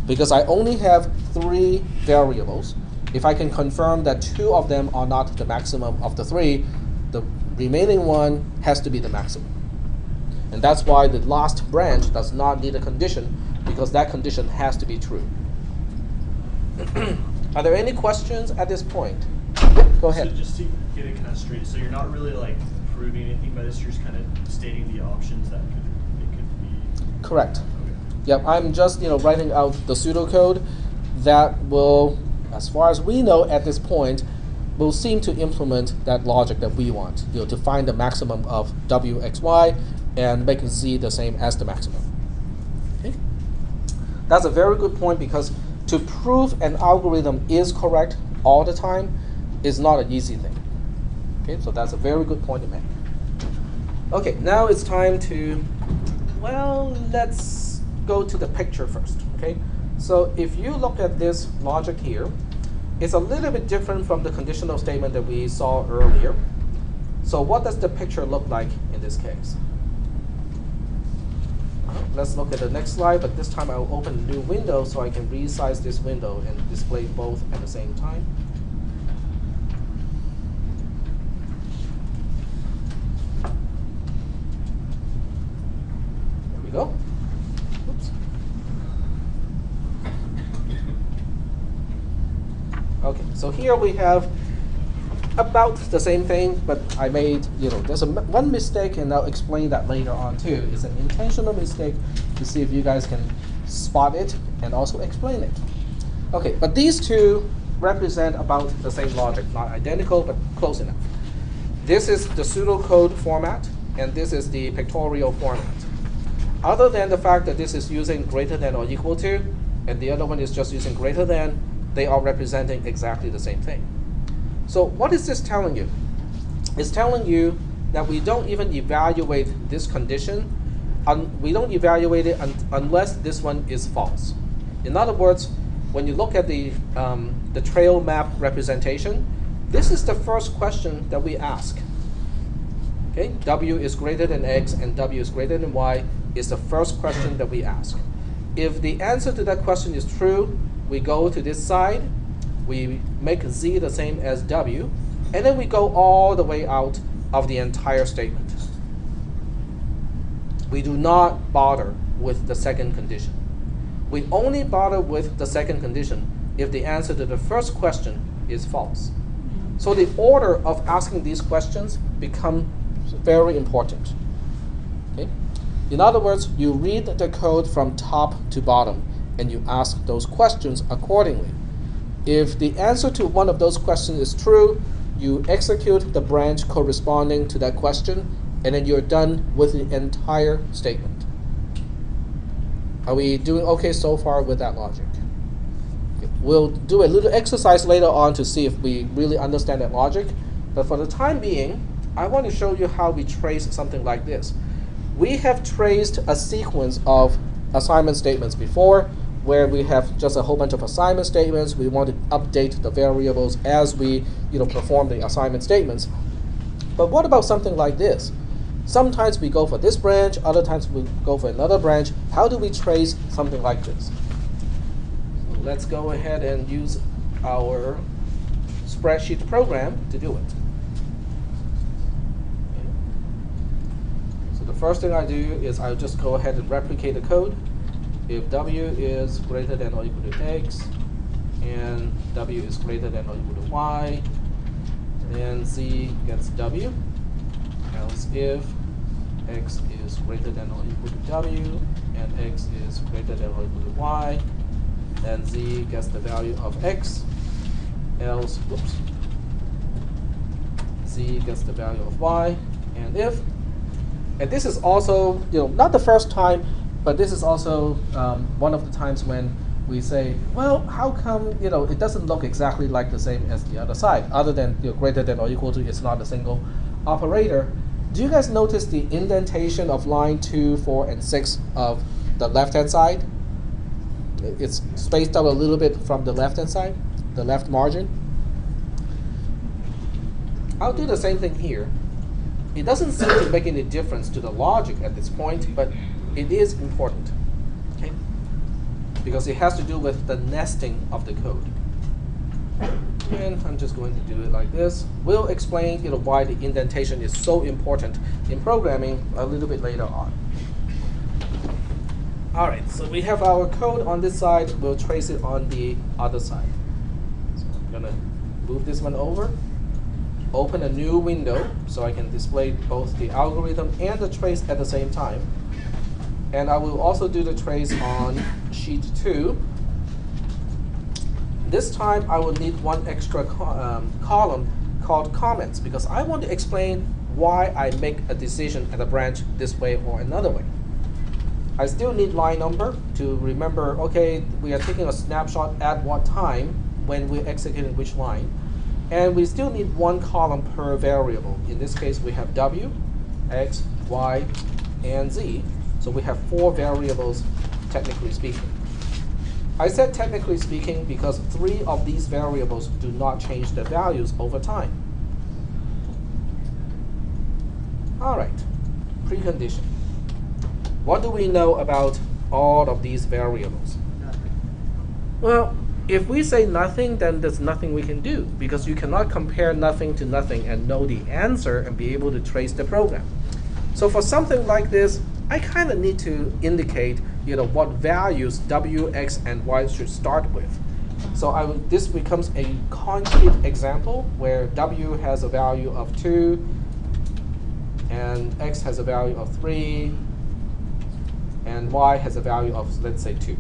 Because I only have 3 variables. If I can confirm that 2 of them are not the maximum of the 3, the remaining one has to be the maximum. And that's why the last branch does not need a condition, because that condition has to be true. Are there any questions at this point? Go ahead. So just to get it kind of straight, so you're not really like proving anything by this, you're just kind of stating the options that it could be. Correct. Okay. Yep, I'm just writing out the pseudocode that will, as far as we know at this point, will seem to implement that logic that we want, to find the maximum of W, X, Y, and make Z the same as the maximum. Okay? That's a very good point, because to prove an algorithm is correct all the time is not an easy thing. Okay, so that's a very good point to make. Okay, now it's time to, well, let's go to the picture first. Okay, so if you look at this logic here, it's a little bit different from the conditional statement that we saw earlier. So what does the picture look like in this case? Let's look at the next slide, but this time I'll open a new window so I can resize this window and display both at the same time. There we go. Oops. Okay, so here we have about the same thing, but I made, there's one mistake, and I'll explain that later on too. It's an intentional mistake to see if you guys can spot it and also explain it. Okay, but these two represent about the same logic, not identical, but close enough. This is the pseudocode format, and this is the pictorial format. Other than the fact that this is using greater than or equal to, and the other one is just using greater than, they are representing exactly the same thing. So what is this telling you? It's telling you that we don't even evaluate this condition. We don't evaluate it unless this one is false. In other words, when you look at the trail map representation, this is the first question that we ask. Okay, W is greater than X and W is greater than Y is the first question that we ask. If the answer to that question is true, we go to this side. We make Z the same as W, and then we go all the way out of the entire statement. We do not bother with the second condition. We only bother with the second condition if the answer to the first question is false. So the order of asking these questions becomes very important. Okay? In other words, you read the code from top to bottom, and you ask those questions accordingly. If the answer to one of those questions is true, you execute the branch corresponding to that question, and then you're done with the entire statement. Are we doing okay so far with that logic? Okay. We'll do a little exercise later on to see if we really understand that logic, but for the time being, I want to show you how we trace something like this. We have traced a sequence of assignment statements before, where we have just a whole bunch of assignment statements. We want to update the variables as we perform the assignment statements. But what about something like this? Sometimes we go for this branch, other times we go for another branch. How do we trace something like this? let's go ahead and use our spreadsheet program to do it. Okay. So the first thing I do is I'll just go ahead and replicate the code. If w is greater than or equal to x, and w is greater than or equal to y, then z gets w. Else if x is greater than or equal to w, and x is greater than or equal to y, then z gets the value of x. Else, whoops, z gets the value of y, and if, and this is also, not the first time, but this is also one of the times when we say, well, how come, it doesn't look exactly like the same as the other side, other than greater than or equal to, it's not a single operator. Do you guys notice the indentation of line 2, 4, and 6 of the left-hand side? It's spaced out a little bit from the left-hand side, the left margin. I'll do the same thing here. It doesn't seem to make any difference to the logic at this point, but it is important, okay? Because it has to do with the nesting of the code. And I'm just going to do it like this. We'll explain why the indentation is so important in programming a little bit later on. All right, so we have our code on this side. We'll trace it on the other side. So I'm going to move this one over, open a new window so I can display both the algorithm and the trace at the same time. And I will also do the trace on sheet 2. This time I will need one extra column called comments, because I want to explain why I make a decision at a branch this way or another way. I still need line number to remember, okay, we are taking a snapshot at what time when we're executing which line. And we still need one column per variable. In this case, we have w, x, y, and z. So we have 4 variables, technically speaking. I said technically speaking because 3 of these variables do not change their values over time. All right, precondition. What do we know about all of these variables? Well, if we say nothing, then there's nothing we can do, because you cannot compare nothing to nothing and know the answer and be able to trace the program. So for something like this, I kind of need to indicate what values w, x, and y should start with. So this becomes a concrete example where w has a value of 2, and x has a value of 3, and y has a value of, let's say, 2.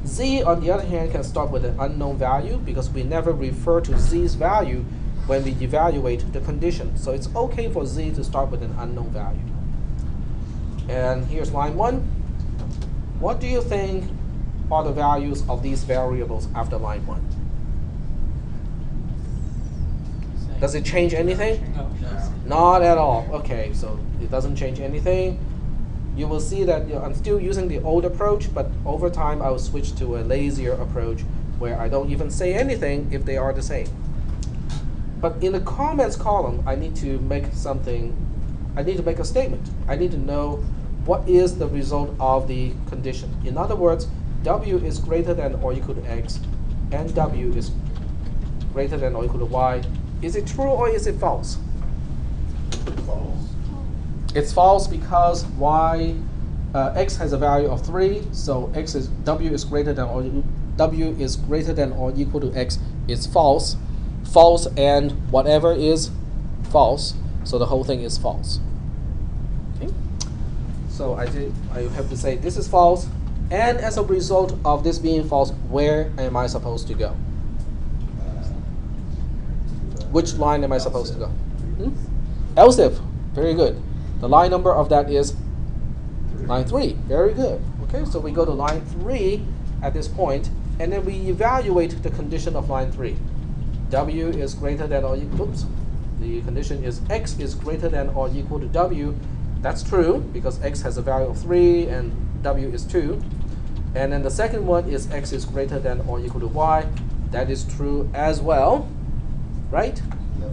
Z, on the other hand, can start with an unknown value because we never refer to z's value when we evaluate the condition. So it's okay for z to start with an unknown value. And here's line 1. What do you think are the values of these variables after line 1? Does it change anything? No. Not at all. Okay, so it doesn't change anything. You will see that I'm still using the old approach, but over time I will switch to a lazier approach where I don't even say anything if they are the same. But in the comments column, I need to make something. I need to make a statement. I need to know what is the result of the condition. In other words, w is greater than or equal to x, and w is greater than or equal to y. Is it true or is it false? False. It's false because x has a value of 3, so w is greater than or equal to x is false. False and whatever is false, so the whole thing is false. Okay? So I have to say this is false, and as a result of this being false, where am I supposed to go? Which line am I supposed to go? Else if. Very good. The line number of that is line 3. Very good. Okay, so we go to line 3 at this point, and then we evaluate the condition of line 3. W is greater than or equal, oops. The condition is x is greater than or equal to w. That's true because x has a value of 3 and w is 2. And then the second one is x is greater than or equal to y. That is true as well, right? Yep.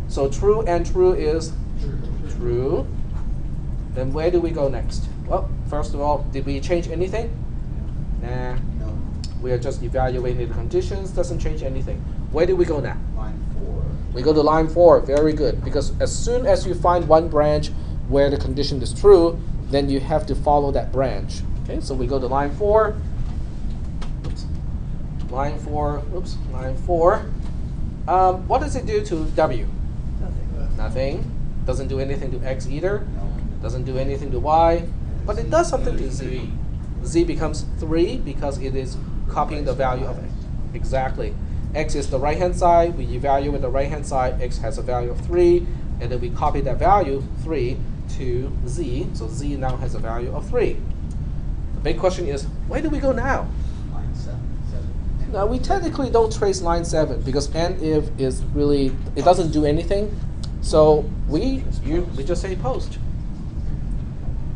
So true and true is true. Then where do we go next? Well, first of all, did we change anything? Nah. No. We are just evaluating the conditions, doesn't change anything. Where do we go now? Line 4. We go to line 4, very good. Because as soon as you find one branch where the condition is true, then you have to follow that branch. Okay, so we go to line 4. Oops. Line 4, oops, line 4. What does it do to W? Nothing. Doesn't do anything to X either. Doesn't do anything to Y. But it does something to Z. Z becomes 3 because it is copying the value of X. Exactly. X is the right-hand side. We evaluate the right-hand side. X has a value of 3. And then we copy that value, 3, to Z. So Z now has a value of 3. The big question is, where do we go now? Line 7. Now, we technically don't trace line 7 because and if is really, it doesn't do anything. So we just say post.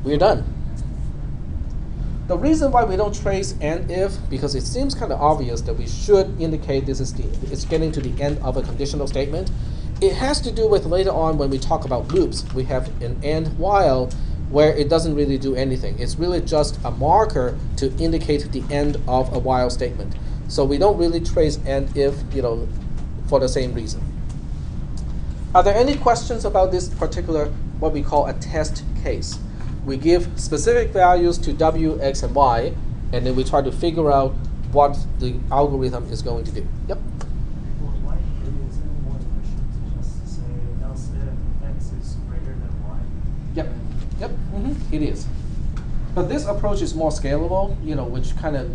We're done. The reason why we don't trace and if, because it seems kind of obvious that we should indicate this is it's getting to the end of a conditional statement. It has to do with later on when we talk about loops. We have an and while where it doesn't really do anything. It's really just a marker to indicate the end of a while statement. So we don't really trace and if, for the same reason. Are there any questions about this particular, what we call a test case? We give specific values to W, X, and Y, and then we try to figure out what the algorithm is going to do. Yep. Well, why is it more efficient to just say else if X is greater than Y? Yep. Yep. It is. But this approach is more scalable, which kind of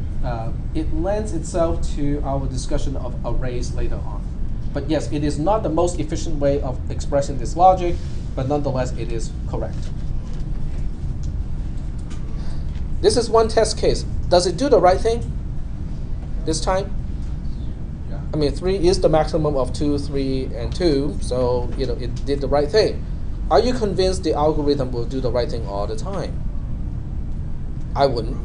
it lends itself to our discussion of arrays later on. But yes, it is not the most efficient way of expressing this logic, but nonetheless, it is correct. This is one test case. Does it do the right thing this time? Yeah. I mean, 3 is the maximum of 2, 3, and 2, so it did the right thing. Are you convinced the algorithm will do the right thing all the time? I wouldn't.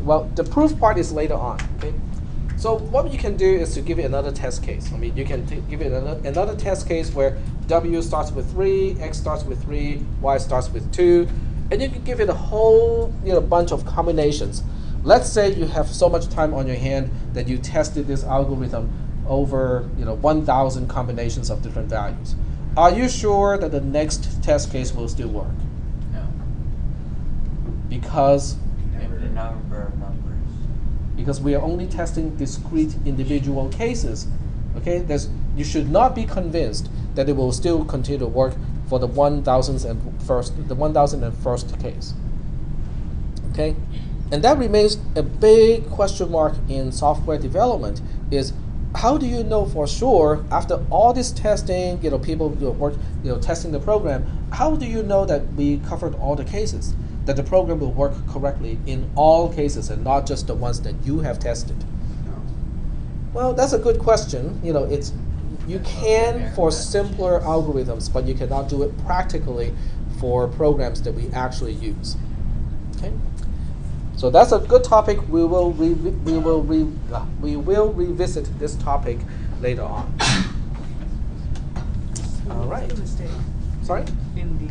Well, the proof part is later on. Okay. So what you can do is to give it another test case. I mean, you can give it another test case where W starts with 3, X starts with 3, Y starts with 2. And you can give it a whole bunch of combinations. Let's say you have so much time on your hand that you tested this algorithm over 1,000 combinations of different values. Are you sure that the next test case will still work? No. Because The number of numbers. because we are only testing discrete individual cases. Okay, you should not be convinced that it will still continue to work for the 1,001st case. Okay, and that remains a big question mark in software development. Is how do you know for sure after all this testing, people work, testing the program? How do you know that we covered all the cases, that the program will work correctly in all cases and not just the ones that you have tested? No. Well, that's a good question. You can for simpler algorithms, but you cannot do it practically for programs that we actually use. Okay, so that's a good topic. We will revisit this topic later on. All right. What was the mistake Sorry. in the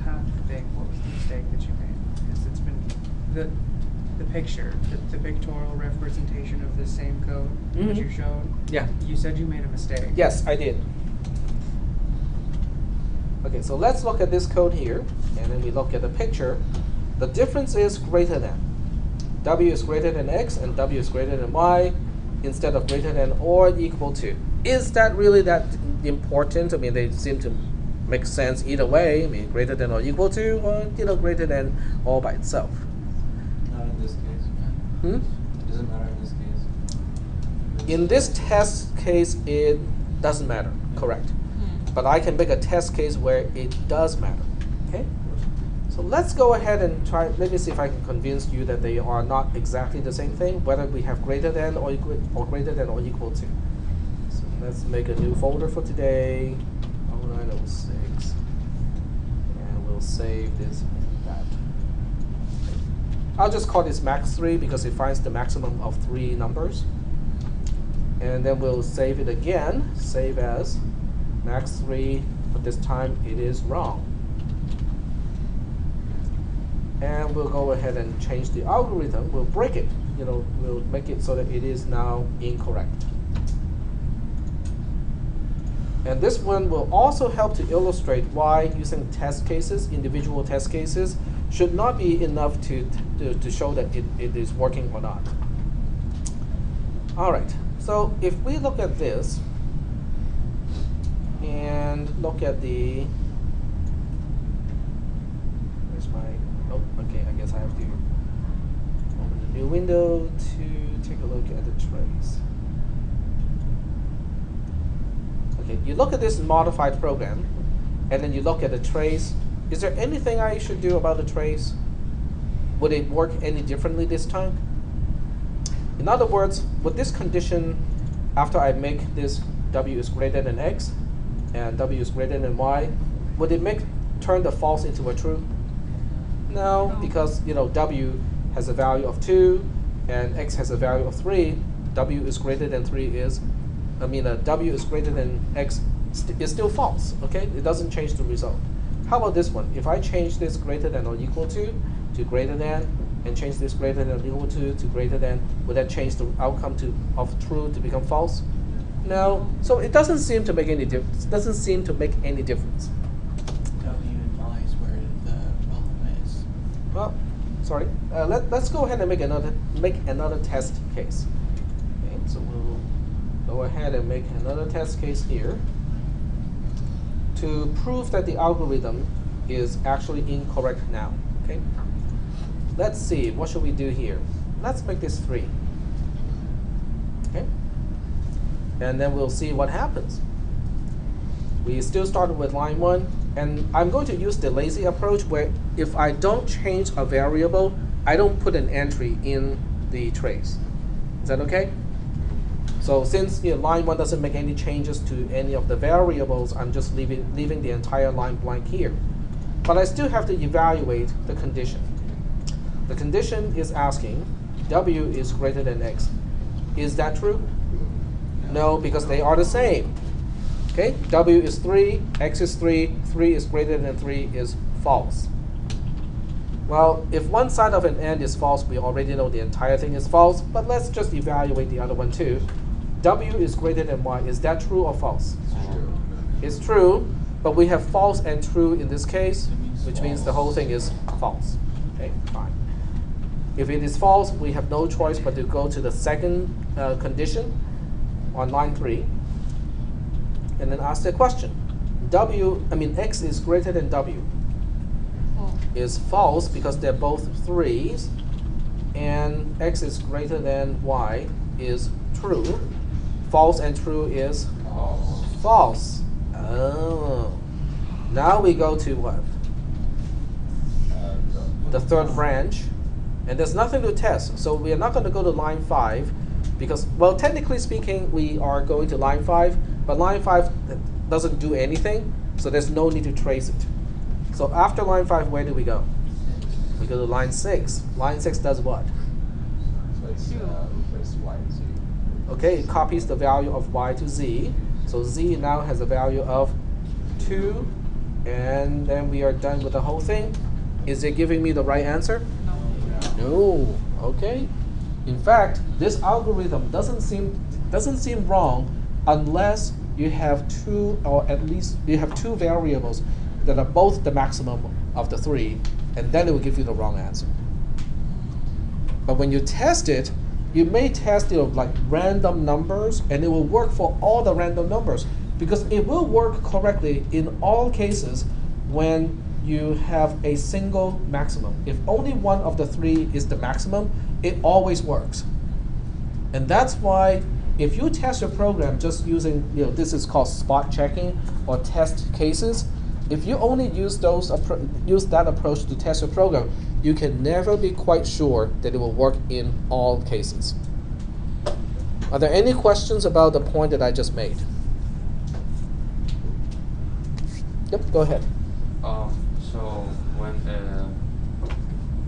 path thing? What was the mistake that you made? Because it's been the picture, the pictorial representation of the same code that you showed. Yeah. You said you made a mistake. Yes, I did. Okay, so let's look at this code here, and then we look at the picture. The difference is greater than. W is greater than X, and W is greater than Y, instead of greater than or equal to. Is that really that important? I mean, they seem to make sense either way. I mean, greater than or equal to, or greater than all by itself. Not in this case. Hmm? It doesn't matter in this case. In this test case, it doesn't matter. Correct. But I can make a test case where it does matter. Okay? So let's go ahead and try. Let me see if I can convince you that they are not exactly the same thing, whether we have greater than or greater than or equal to. So let's make a new folder for today, 0906, and we'll save this and that. I'll just call this max3 because it finds the maximum of 3 numbers. And then we'll save it again, save as max3, but this time it is wrong. and we'll go ahead and change the algorithm. We'll break it. We'll make it so that it is now incorrect. And this one will also help to illustrate why using test cases, individual test cases, should not be enough to show that it is working or not. All right, so if we look at this and look at the, where's my, oh, okay, I guess I have to open a new window to take a look at the trace. Okay, you look at this modified program, and then you look at the trace. Is there anything I should do about the trace? Would it work any differently this time? In other words, would this condition, after I make this w is greater than x and w is greater than y, would it turn the false into a true? No, because w has a value of 2 and x has a value of 3. W is greater than 3 is, w is greater than x is still false. Okay, it doesn't change the result. How about this one? If I change this greater than or equal to greater than, and change this greater than or equal to greater than, would that change the outcome of true to become false? No. So it doesn't seem to make any difference. Doesn't seem to make any difference. W and Y is where the problem is. Well, sorry. Let's go ahead and make another test case. Okay, so we'll go ahead and make another test case here to prove that the algorithm is actually incorrect now. Okay. Let's see, what should we do here? Let's make this 3. Okay. And then we'll see what happens. We still started with line 1, and I'm going to use the lazy approach where if I don't change a variable, I don't put an entry in the trace. Is that okay? So since line 1 doesn't make any changes to any of the variables, I'm just leaving the entire line blank here. But I still have to evaluate the condition. The condition is asking w is greater than x. Is that true? No, because they are the same. Okay, w is 3, x is 3, 3 is greater than 3 is false. Well, if one side of an and is false, we already know the entire thing is false, but let's just evaluate the other one too. W is greater than y. Is that true or false? It's true, but we have false and true in this case, which means the whole thing is false. Okay, fine. If it is false, we have no choice but to go to the second condition on line 3, and then ask the question. X is greater than w. Is false because they're both 3's, and x is greater than y is true. False and true is false. Oh. Now we go to what? The third branch. And there's nothing to test, so we are not going to go to line 5 because, well, technically speaking, we are going to line 5, but line 5 doesn't do anything, so there's no need to trace it. So after line 5, where do we go? We go to line 6. Line 6 does what? Replace y and z. Okay, it copies the value of y to z. So z now has a value of 2, and then we are done with the whole thing. Is it giving me the right answer? No. Okay. In fact, this algorithm doesn't seem wrong unless you have two, or at least you have two variables that are both the maximum of the 3, and then it will give you the wrong answer. But when you test it, you may test like random numbers, and it will work for all the random numbers because it will work correctly in all cases when you have a single maximum. If only one of the 3 is the maximum, it always works. And that's why if you test your program just using, this is called spot checking or test cases, if you only use that approach to test your program, you can never be quite sure that it will work in all cases. Are there any questions about the point that I just made? Yep, go ahead. So when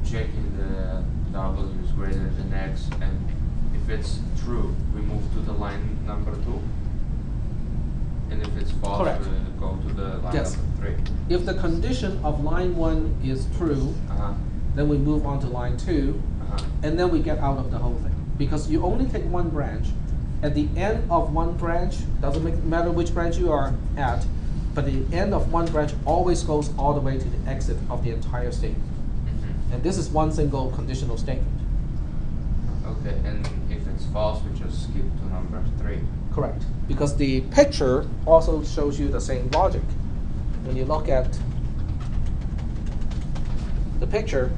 checking the w is greater than x, and if it's true, we move to the line number 2, and if it's false, Correct. we go to the line Yes. number 3. If the condition of line 1 is true, then we move on to line 2, and then we get out of the whole thing. Because you only take one branch. At the end of one branch, doesn't matter which branch you are at, but the end of one branch always goes all the way to the exit of the entire statement. And this is one single conditional statement. Okay, and if it's false, we just skip to number 3. Correct. Because the picture also shows you the same logic. When you look at the picture,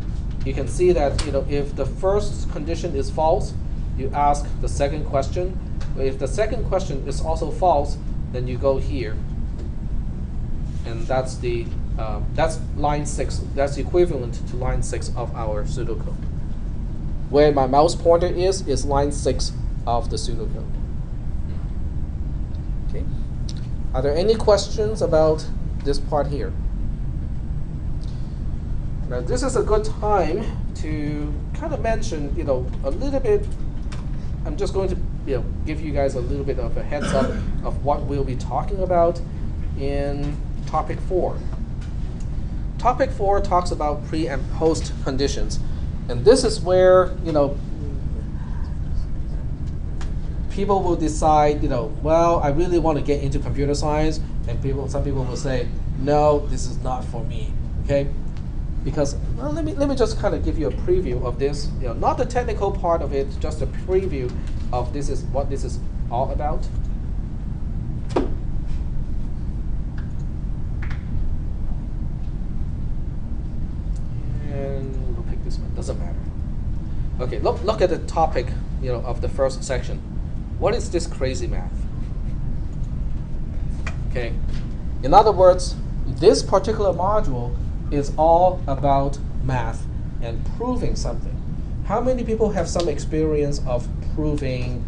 you can see that if the first condition is false, you ask the second question. If the second question is also false, then you go here, and that's line 6. That's equivalent to line 6 of our pseudocode. Where my mouse pointer is line 6 of the pseudocode. Okay. Are there any questions about this part here? Now this is a good time to kind of mention, a little bit. I'm just going to, give you guys a little bit of a heads up of what we'll be talking about in topic 4. Topic 4 talks about pre and post conditions, and this is where people will decide, well, I really want to get into computer science, and some people will say, no, this is not for me. Okay. Because let me just kind of give you a preview of this. Not the technical part of it, just a preview of what this is all about. And we'll pick this one. Doesn't matter. Okay, look at the topic, of the first section. What is this crazy math? Okay. In other words, this particular module is all about math and proving something. How many people have some experience of proving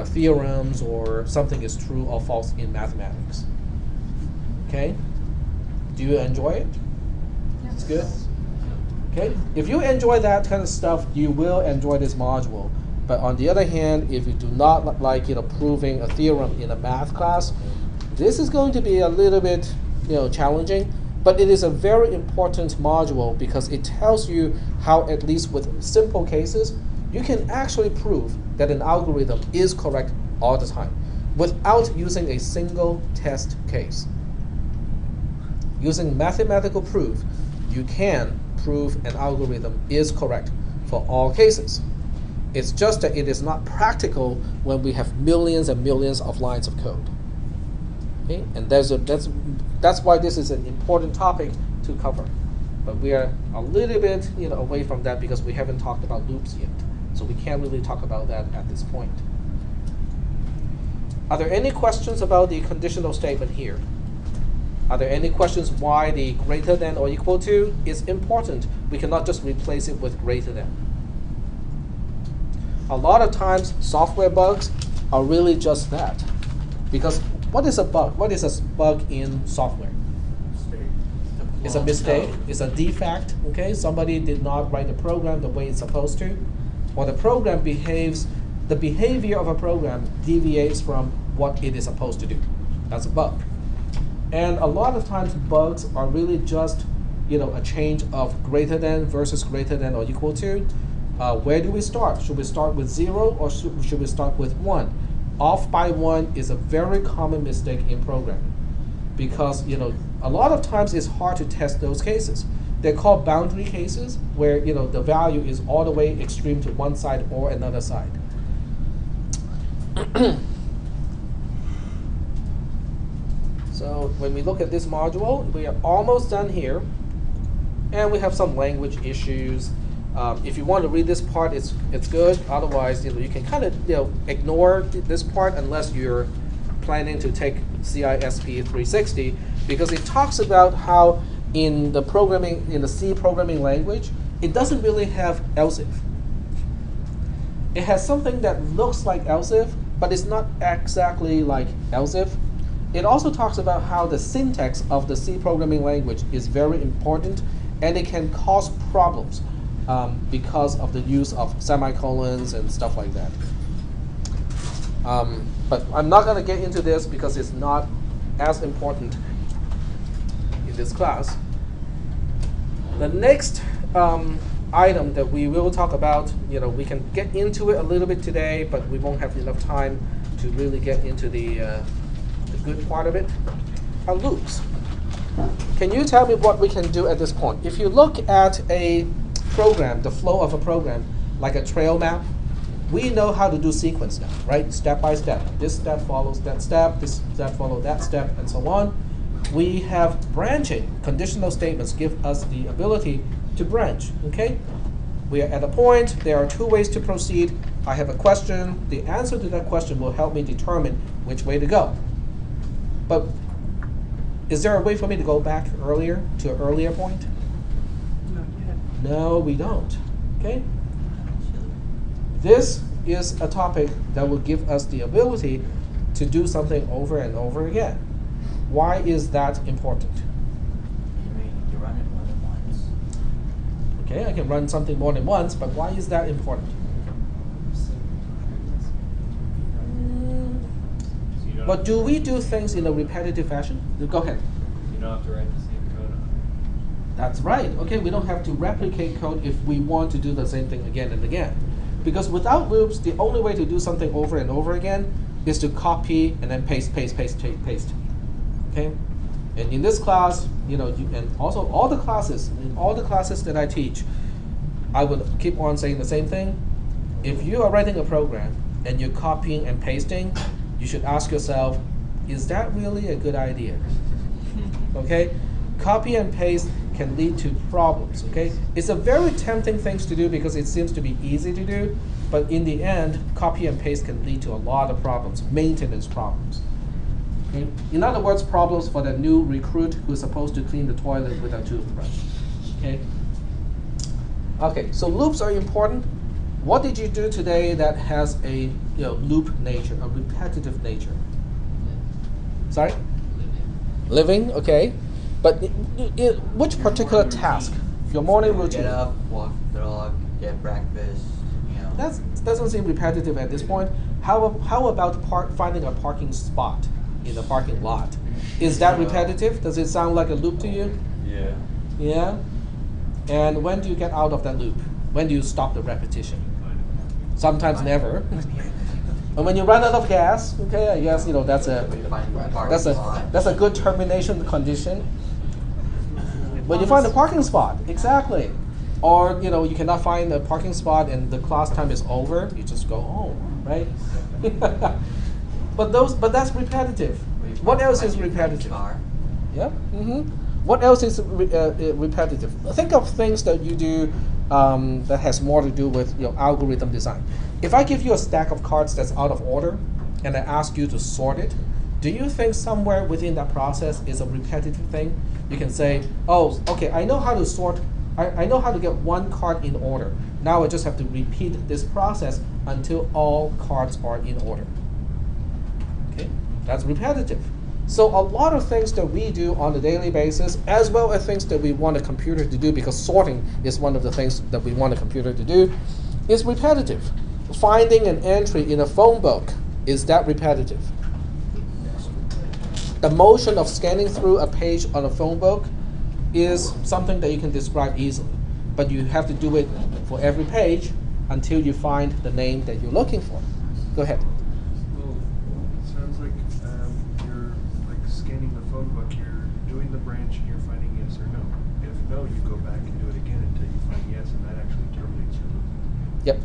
theorems or something is true or false in mathematics? Okay? Do you enjoy it? Yes. It's good? Okay? If you enjoy that kind of stuff, you will enjoy this module. But on the other hand, if you do not like proving a theorem in a math class, this is going to be a little bit challenging. But it is a very important module because it tells you how, at least with simple cases, you can actually prove that an algorithm is correct all the time without using a single test case. Using mathematical proof, you can prove an algorithm is correct for all cases. It's just that it is not practical when we have millions and millions of lines of code. Okay? And that's why this is an important topic to cover. But we are a little bit away from that because we haven't talked about loops yet. So we can't really talk about that at this point. Are there any questions about the conditional statement here? Are there any questions why the greater than or equal to is important? We cannot just replace it with greater than. A lot of times software bugs are really just that. Because what is a bug? What is a bug in software? It's a mistake. It's a defect. Okay, somebody did not write the program the way it's supposed to, or the program behaves. The behavior of a program deviates from what it is supposed to do. That's a bug. And a lot of times bugs are really just a change of greater than versus greater than or equal to. Where do we start? Should we start with 0 or should we start with 1? Off by 1 is a very common mistake in programming because a lot of times it's hard to test those cases. They're called boundary cases where the value is all the way extreme to one side or another side. So when we look at this module, we are almost done here, and we have some language issues. If you want to read this part, it's good. Otherwise, you can kind of ignore this part unless you're planning to take cisp300 because it talks about how in the C programming language, it doesn't really have else if. It has something that looks like else if, but it's not exactly like else if. It also talks about how the syntax of the C programming language is very important, and it can cause problems because of the use of semicolons and stuff like that. But I'm not going to get into this because it's not as important in this class. The next item that we will talk about. We can get into it a little bit today, but we won't have enough time to really get into the good part of it. Are loops. Can you tell me what we can do at this point? If you look at a program, the flow of a program, like a trail map, we know how to do sequence now, right? Step by step. This step follows that step, this step follows that step, and so on. We have branching. Conditional statements give us the ability to branch, okay? We are at a point, there are two ways to proceed. I have a question. The answer to that question will help me determine which way to go. But is there a way for me to go back earlier, to an earlier point? Not yet. No, we don't, okay? This is a topic that will give us the ability to do something over and over again. Why is that important? You run it more than once. Okay, I can run something more than once, but why is that important? So you don't But have do to- we do things in a repetitive fashion? Go ahead. You don't have to write the same code on it. That's right. Okay, we don't have to replicate code if we want to do the same thing again and again. Because without loops, the only way to do something over and over again is to copy and then paste, paste, paste, paste, paste. Okay? And in this class, and also all the classes, in all the classes that I teach, I would keep on saying the same thing. If you are writing a program and you're copying and pasting, you should ask yourself, is that really a good idea? Okay? Copy and paste can lead to problems, okay? It's a very tempting thing to do because it seems to be easy to do, but in the end, copy and paste can lead to a lot of problems, maintenance problems. Okay? In other words, problems for the new recruit who's supposed to clean the toilet with a toothbrush, okay? Okay, so loops are important. What did you do today that has a loop nature, a repetitive nature? Sorry? Living, okay. But which particular task? Your morning routine. Get up, walk the dog, get breakfast, That doesn't seem repetitive at this point. How about finding a parking spot in the parking lot? Is that repetitive? Does it sound like a loop to you? Yeah. Yeah? And when do you get out of that loop? When do you stop the repetition? Sometimes never. And when you run out of gas, okay, I guess that's a good termination condition. When you find a parking spot, exactly. Or you cannot find a parking spot and the class time is over, you just go home, right? But that's repetitive. What else is repetitive? Yeah. What else is repetitive? Think of things that you do that has more to do with algorithm design. If I give you a stack of cards that's out of order and I ask you to sort it, do you think somewhere within that process is a repetitive thing? You can say, oh, okay, I know how to sort. I know how to get one card in order. Now I just have to repeat this process until all cards are in order. Okay, that's repetitive. So a lot of things that we do on a daily basis, as well as things that we want a computer to do, because sorting is one of the things that we want a computer to do, is repetitive. Finding an entry in a phone book, is that repetitive? The motion of scanning through a page on a phone book is something that you can describe easily, but you have to do it for every page until you find the name that you're looking for. Go ahead. Well, it sounds like you're scanning the phone book, you're doing the branch and you're finding yes or no. If no, you go back and do it again until you find yes, and that actually terminates your loop. Yep.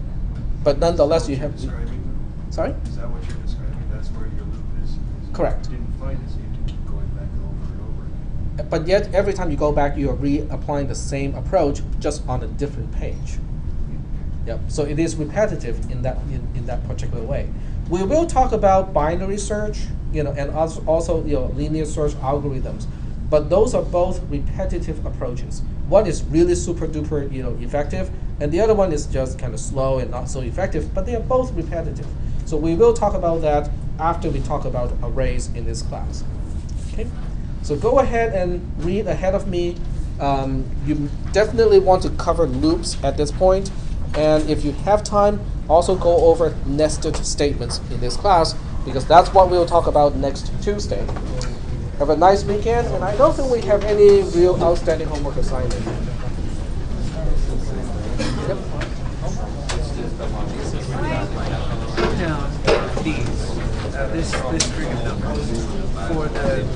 But nonetheless, you have to. Describing them? Sorry? Is that what you're describing? That's where your loop is? Correct. You didn't find it, so you have to keep going back over and over again. But yet, every time you go back, you are reapplying the same approach, just on a different page. Yep. So it is repetitive in that particular way. We will talk about binary search, and also linear search algorithms, but those are both repetitive approaches. One is really super duper effective, and the other one is just kind of slow and not so effective. But they are both repetitive. So we will talk about that after we talk about arrays in this class. Okay. So go ahead and read ahead of me. You definitely want to cover loops at this point. And if you have time, also go over nested statements in this class, because that's what we'll talk about next Tuesday. Have a nice weekend, and I don't think we have any real outstanding homework assignment. these, this string of numbers, for the